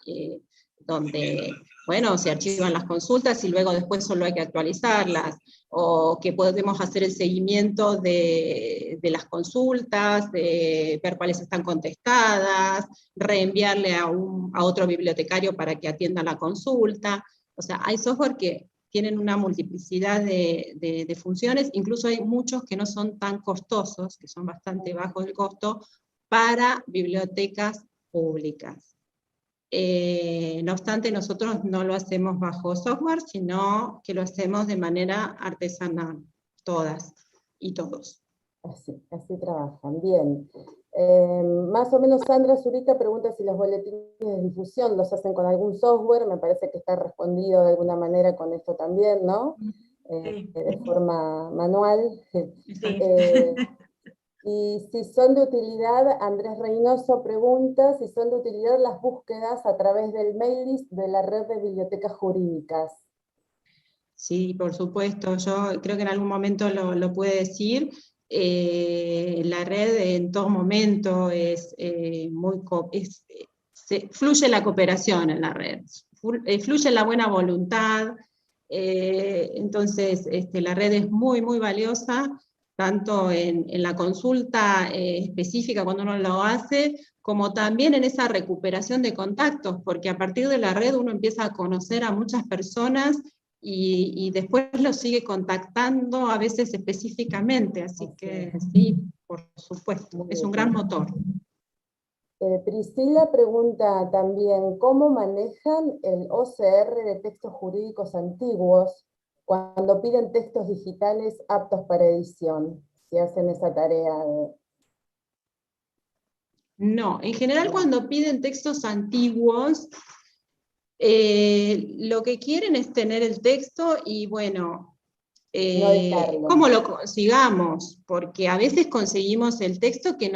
donde, bueno, se archivan las consultas y luego después solo hay que actualizarlas, o que podemos hacer el seguimiento de las consultas, de ver cuáles están contestadas, reenviarle a otro bibliotecario para que atienda la consulta. O sea, hay software que tienen una multiplicidad de funciones, incluso hay muchos que no son tan costosos, que son bastante bajos el costo, para bibliotecas públicas. No obstante, nosotros no lo hacemos bajo software, sino que lo hacemos de manera artesanal, todas y todos. Así trabajan, bien. Más o menos Sandra Zurita pregunta si los boletines de difusión los hacen con algún software, me parece que está respondido de alguna manera con esto también, ¿no? Sí. De forma manual. Sí. Y si son de utilidad, Andrés Reynoso pregunta si son de utilidad las búsquedas a través del mail list de la red de bibliotecas jurídicas. Sí, por supuesto, yo creo que en algún momento lo pude decir. La red en todo momento fluye la cooperación en la red, fluye la buena voluntad, entonces la red es muy, muy valiosa, tanto en la consulta específica cuando uno lo hace, como también en esa recuperación de contactos, porque a partir de la red uno empieza a conocer a muchas personas y después lo sigue contactando a veces específicamente, así que sí, por supuesto, es un gran motor. Priscila pregunta también, ¿cómo manejan el OCR de textos jurídicos antiguos cuando piden textos digitales aptos para edición? Si hacen esa tarea No, en general cuando piden textos antiguos, lo que quieren es tener el texto y bueno, no editarlo. cómo lo consigamos, porque a veces conseguimos el texto que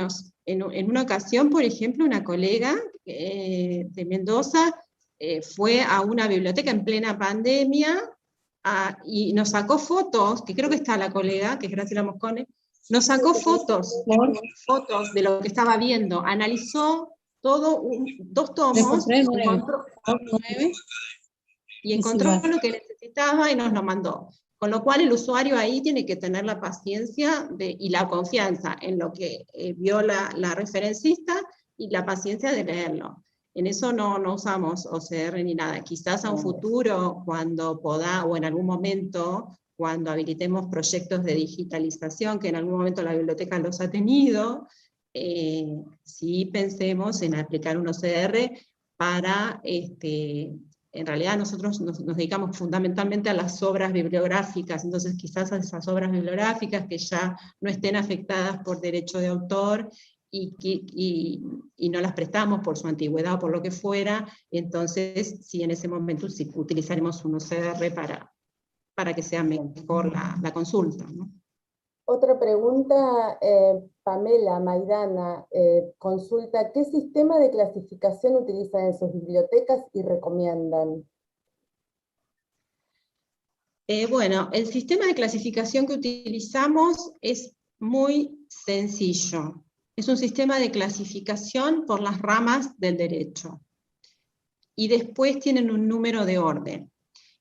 en una ocasión, por ejemplo, una colega de Mendoza fue a una biblioteca en plena pandemia y nos sacó fotos, que creo que está la colega, que es Graciela Moscone, nos sacó fotos de lo que estaba viendo, analizó todo, 2 tomos, encontró lo que necesitaba y nos lo mandó. Con lo cual el usuario ahí tiene que tener la paciencia y la confianza en lo que vio la referencista y la paciencia de leerlo. En eso no usamos OCR ni nada. Quizás a un futuro, cuando o en algún momento, cuando habilitemos proyectos de digitalización, que en algún momento la biblioteca los ha tenido, sí pensemos en aplicar un OCR para en realidad nosotros nos dedicamos fundamentalmente a las obras bibliográficas, entonces quizás a esas obras bibliográficas que ya no estén afectadas por derecho de autor y no las prestamos por su antigüedad o por lo que fuera, entonces sí, en ese momento sí utilizaremos un OCR para que sea mejor la consulta, ¿no? Otra pregunta, Pamela Maidana consulta, ¿qué sistema de clasificación utilizan en sus bibliotecas y recomiendan? Bueno, el sistema de clasificación que utilizamos es muy sencillo. Es un sistema de clasificación por las ramas del derecho. Y después tienen un número de orden.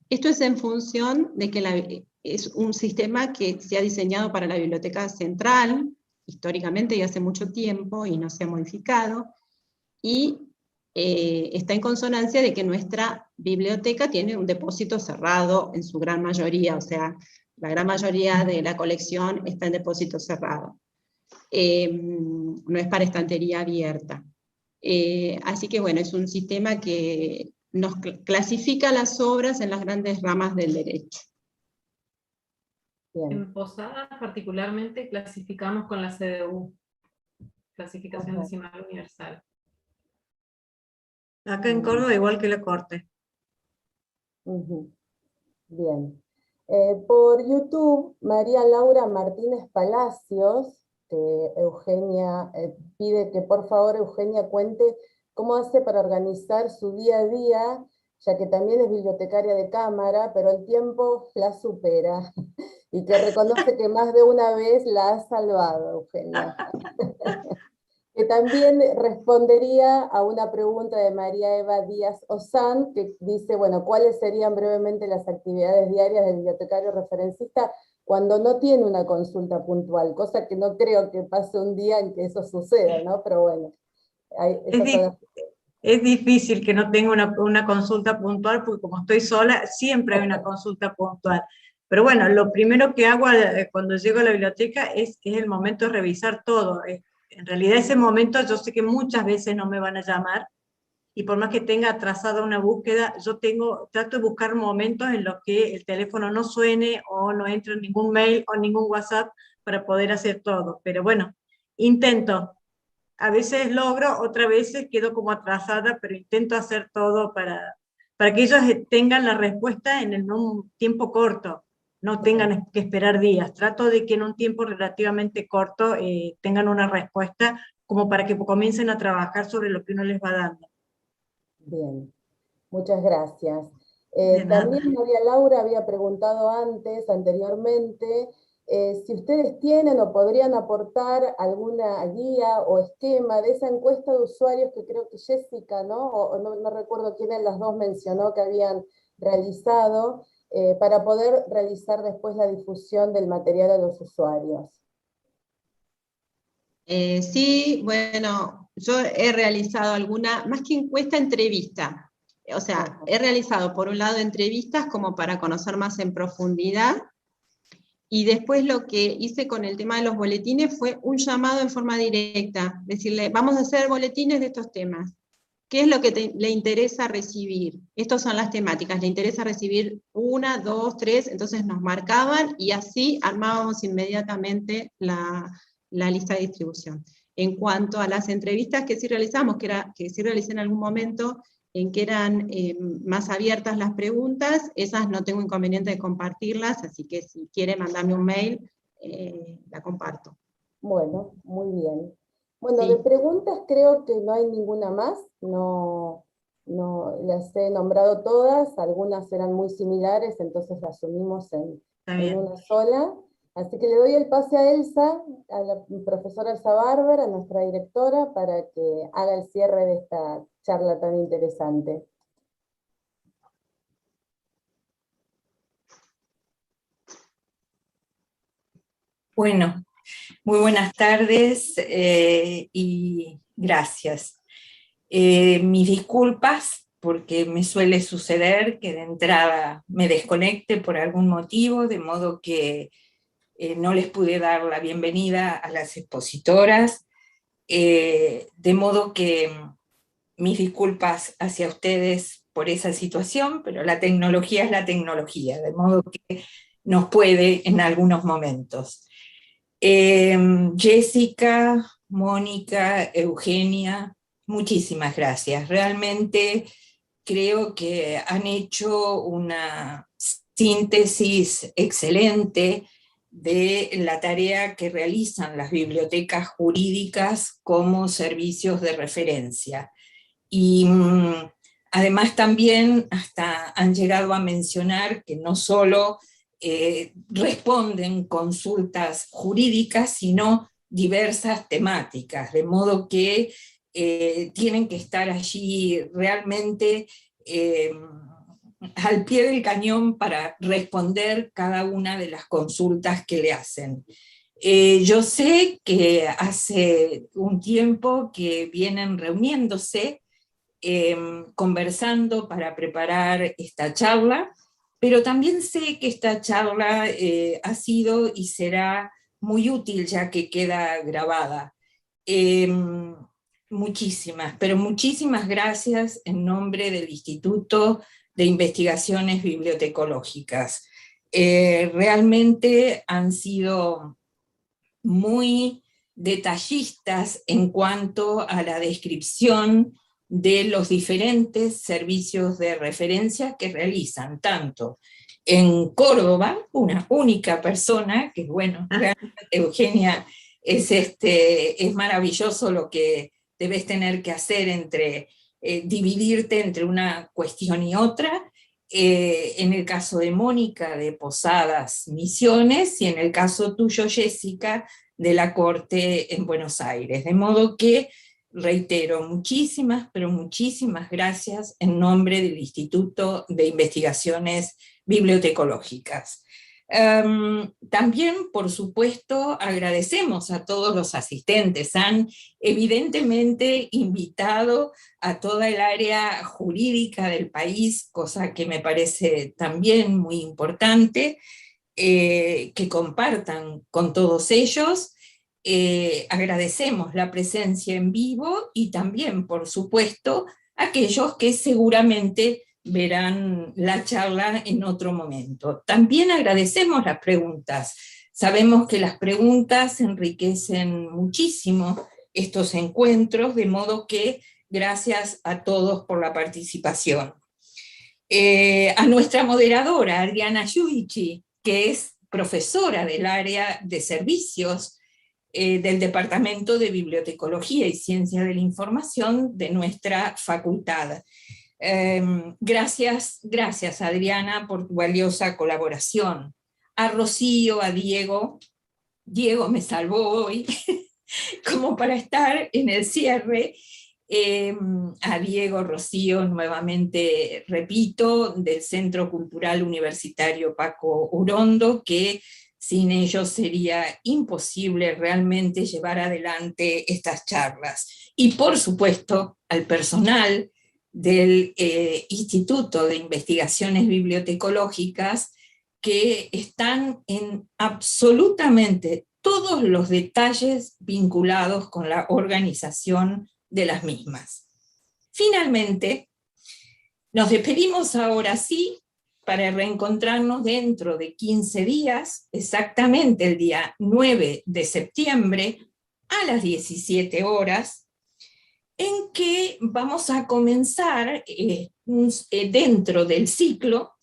Esto es en función de que es un sistema que se ha diseñado para la Biblioteca Central, históricamente y hace mucho tiempo, y no se ha modificado, y está en consonancia de que nuestra biblioteca tiene un depósito cerrado en su gran mayoría, o sea, la gran mayoría de la colección está en depósito cerrado. No es para estantería abierta. Así que bueno, es un sistema que nos clasifica las obras en las grandes ramas del derecho. Bien. En Posadas particularmente clasificamos con la CDU, clasificación decimal universal. Acá en Córdoba igual que la Corte. Bien. Por YouTube, María Laura Martínez Palacios, que Eugenia pide que por favor Eugenia cuente cómo hace para organizar su día a día, ya que también es bibliotecaria de cámara, pero el tiempo la supera, y que reconoce que más de una vez la ha salvado, Eugenia. Que también respondería a una pregunta de María Eva Díaz Ozán, que dice, bueno, ¿cuáles serían brevemente las actividades diarias del bibliotecario referencista cuando no tiene una consulta puntual? Cosa que no creo que pase un día en que eso suceda, ¿no? Pero bueno. Es difícil que no tenga una consulta puntual, porque como estoy sola, siempre hay una consulta puntual. Pero bueno, lo primero que hago cuando llego a la biblioteca es el momento de revisar todo. En realidad ese momento yo sé que muchas veces no me van a llamar, y por más que tenga atrasada una búsqueda, trato de buscar momentos en los que el teléfono no suene, o no entre ningún mail o ningún WhatsApp para poder hacer todo. Pero bueno, intento. A veces logro, otras veces quedo como atrasada, pero intento hacer todo para que ellos tengan la respuesta en un tiempo corto, no tengan que esperar días. Trato de que en un tiempo relativamente corto tengan una respuesta, como para que comiencen a trabajar sobre lo que uno les va dando. Bien, muchas gracias. También María Laura había preguntado anteriormente, si ustedes tienen o podrían aportar alguna guía o esquema de esa encuesta de usuarios que creo que Jessica, ¿no? O no recuerdo quién de las dos mencionó que habían realizado, para poder realizar después la difusión del material a los usuarios. Sí, bueno, yo he realizado alguna, más que encuesta, entrevista. O sea, he realizado por un lado entrevistas como para conocer más en profundidad, y después lo que hice con el tema de los boletines fue un llamado en forma directa, decirle, vamos a hacer boletines de estos temas. ¿Qué es lo que le interesa recibir? Estas son las temáticas, le interesa recibir 1, 2, 3, entonces nos marcaban y así armábamos inmediatamente la lista de distribución. En cuanto a las entrevistas que sí realizamos, que sí realicé en algún momento, en que eran más abiertas las preguntas, esas no tengo inconveniente de compartirlas, así que si quiere mandarme un mail, la comparto. Bueno, muy bien. Bueno, Sí. de preguntas creo que no hay ninguna más, no las he nombrado todas, algunas eran muy similares, entonces las unimos en una sola. Así que le doy el pase a Elsa, a la profesora Elsa Barber, a nuestra directora, para que haga el cierre de esta charla tan interesante. Bueno, muy buenas tardes y gracias. Mis disculpas, porque me suele suceder que de entrada me desconecte por algún motivo, de modo que no les pude dar la bienvenida a las expositoras, de modo que mis disculpas hacia ustedes por esa situación, pero la tecnología es la tecnología, de modo que nos puede en algunos momentos. Jessica, Mónica, Eugenia, muchísimas gracias. Realmente creo que han hecho una síntesis excelente de la tarea que realizan las bibliotecas jurídicas como servicios de referencia. Y además también hasta han llegado a mencionar que no solo responden consultas jurídicas, sino diversas temáticas, de modo que tienen que estar allí realmente al pie del cañón para responder cada una de las consultas que le hacen. Yo sé que hace un tiempo que vienen reuniéndose, conversando para preparar esta charla, pero también sé que esta charla ha sido y será muy útil ya que queda grabada. Muchísimas, pero muchísimas gracias en nombre del Instituto de Investigaciones Bibliotecológicas. Realmente han sido muy detallistas en cuanto a la descripción de los diferentes servicios de referencia que realizan, tanto en Córdoba, una única persona, que bueno, realmente Eugenia, es maravilloso lo que debes tener que hacer entre dividirte entre una cuestión y otra, en el caso de Mónica, de Posadas Misiones, y en el caso tuyo, Jessica, de la Corte en Buenos Aires. De modo que, reitero, muchísimas, pero muchísimas gracias en nombre del Instituto de Investigaciones Bibliotecológicas. También, por supuesto, agradecemos a todos los asistentes. Han evidentemente invitado a toda el área jurídica del país, cosa que me parece también muy importante, que compartan con todos ellos. Agradecemos la presencia en vivo y también, por supuesto, aquellos que seguramente verán la charla en otro momento. También agradecemos las preguntas. Sabemos que las preguntas enriquecen muchísimo estos encuentros, de modo que gracias a todos por la participación. A nuestra moderadora, Adriana Giudici, que es profesora del área de servicios del Departamento de Bibliotecología y Ciencia de la Información de nuestra facultad. Gracias Adriana por tu valiosa colaboración. A Rocío, a Diego me salvó hoy, como para estar en el cierre. A Diego, Rocío, nuevamente repito, del Centro Cultural Universitario Paco Urondo, que sin ellos sería imposible realmente llevar adelante estas charlas. Y por supuesto al personal del Instituto de Investigaciones Bibliotecológicas, que están en absolutamente todos los detalles vinculados con la organización de las mismas. Finalmente, nos despedimos ahora sí para reencontrarnos dentro de 15 días, exactamente el día 9 de septiembre, a las 17 horas, en que vamos a comenzar dentro del ciclo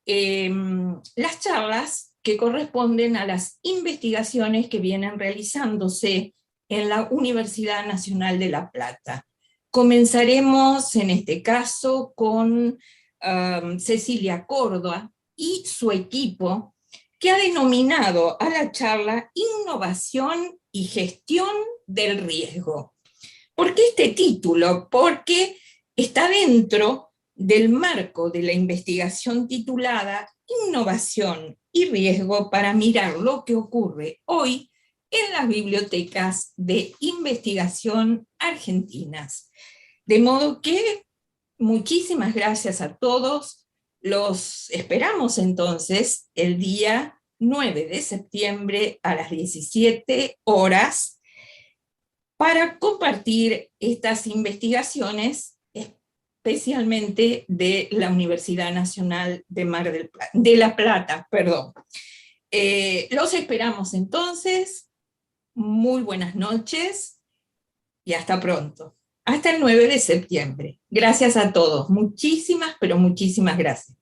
las charlas que corresponden a las investigaciones que vienen realizándose en la Universidad Nacional de La Plata. Comenzaremos en este caso con Cecilia Córdoba y su equipo, que ha denominado a la charla Innovación y Gestión del Riesgo. ¿Por qué este título? Porque está dentro del marco de la investigación titulada Innovación y Riesgo para mirar lo que ocurre hoy en las bibliotecas de investigación argentinas. De modo que muchísimas gracias a todos. Los esperamos entonces el día 9 de septiembre a las 17 horas para compartir estas investigaciones, especialmente de la Universidad Nacional de La Plata. Los esperamos entonces. Muy buenas noches y hasta pronto. Hasta el 9 de septiembre. Gracias a todos. Muchísimas, pero muchísimas gracias.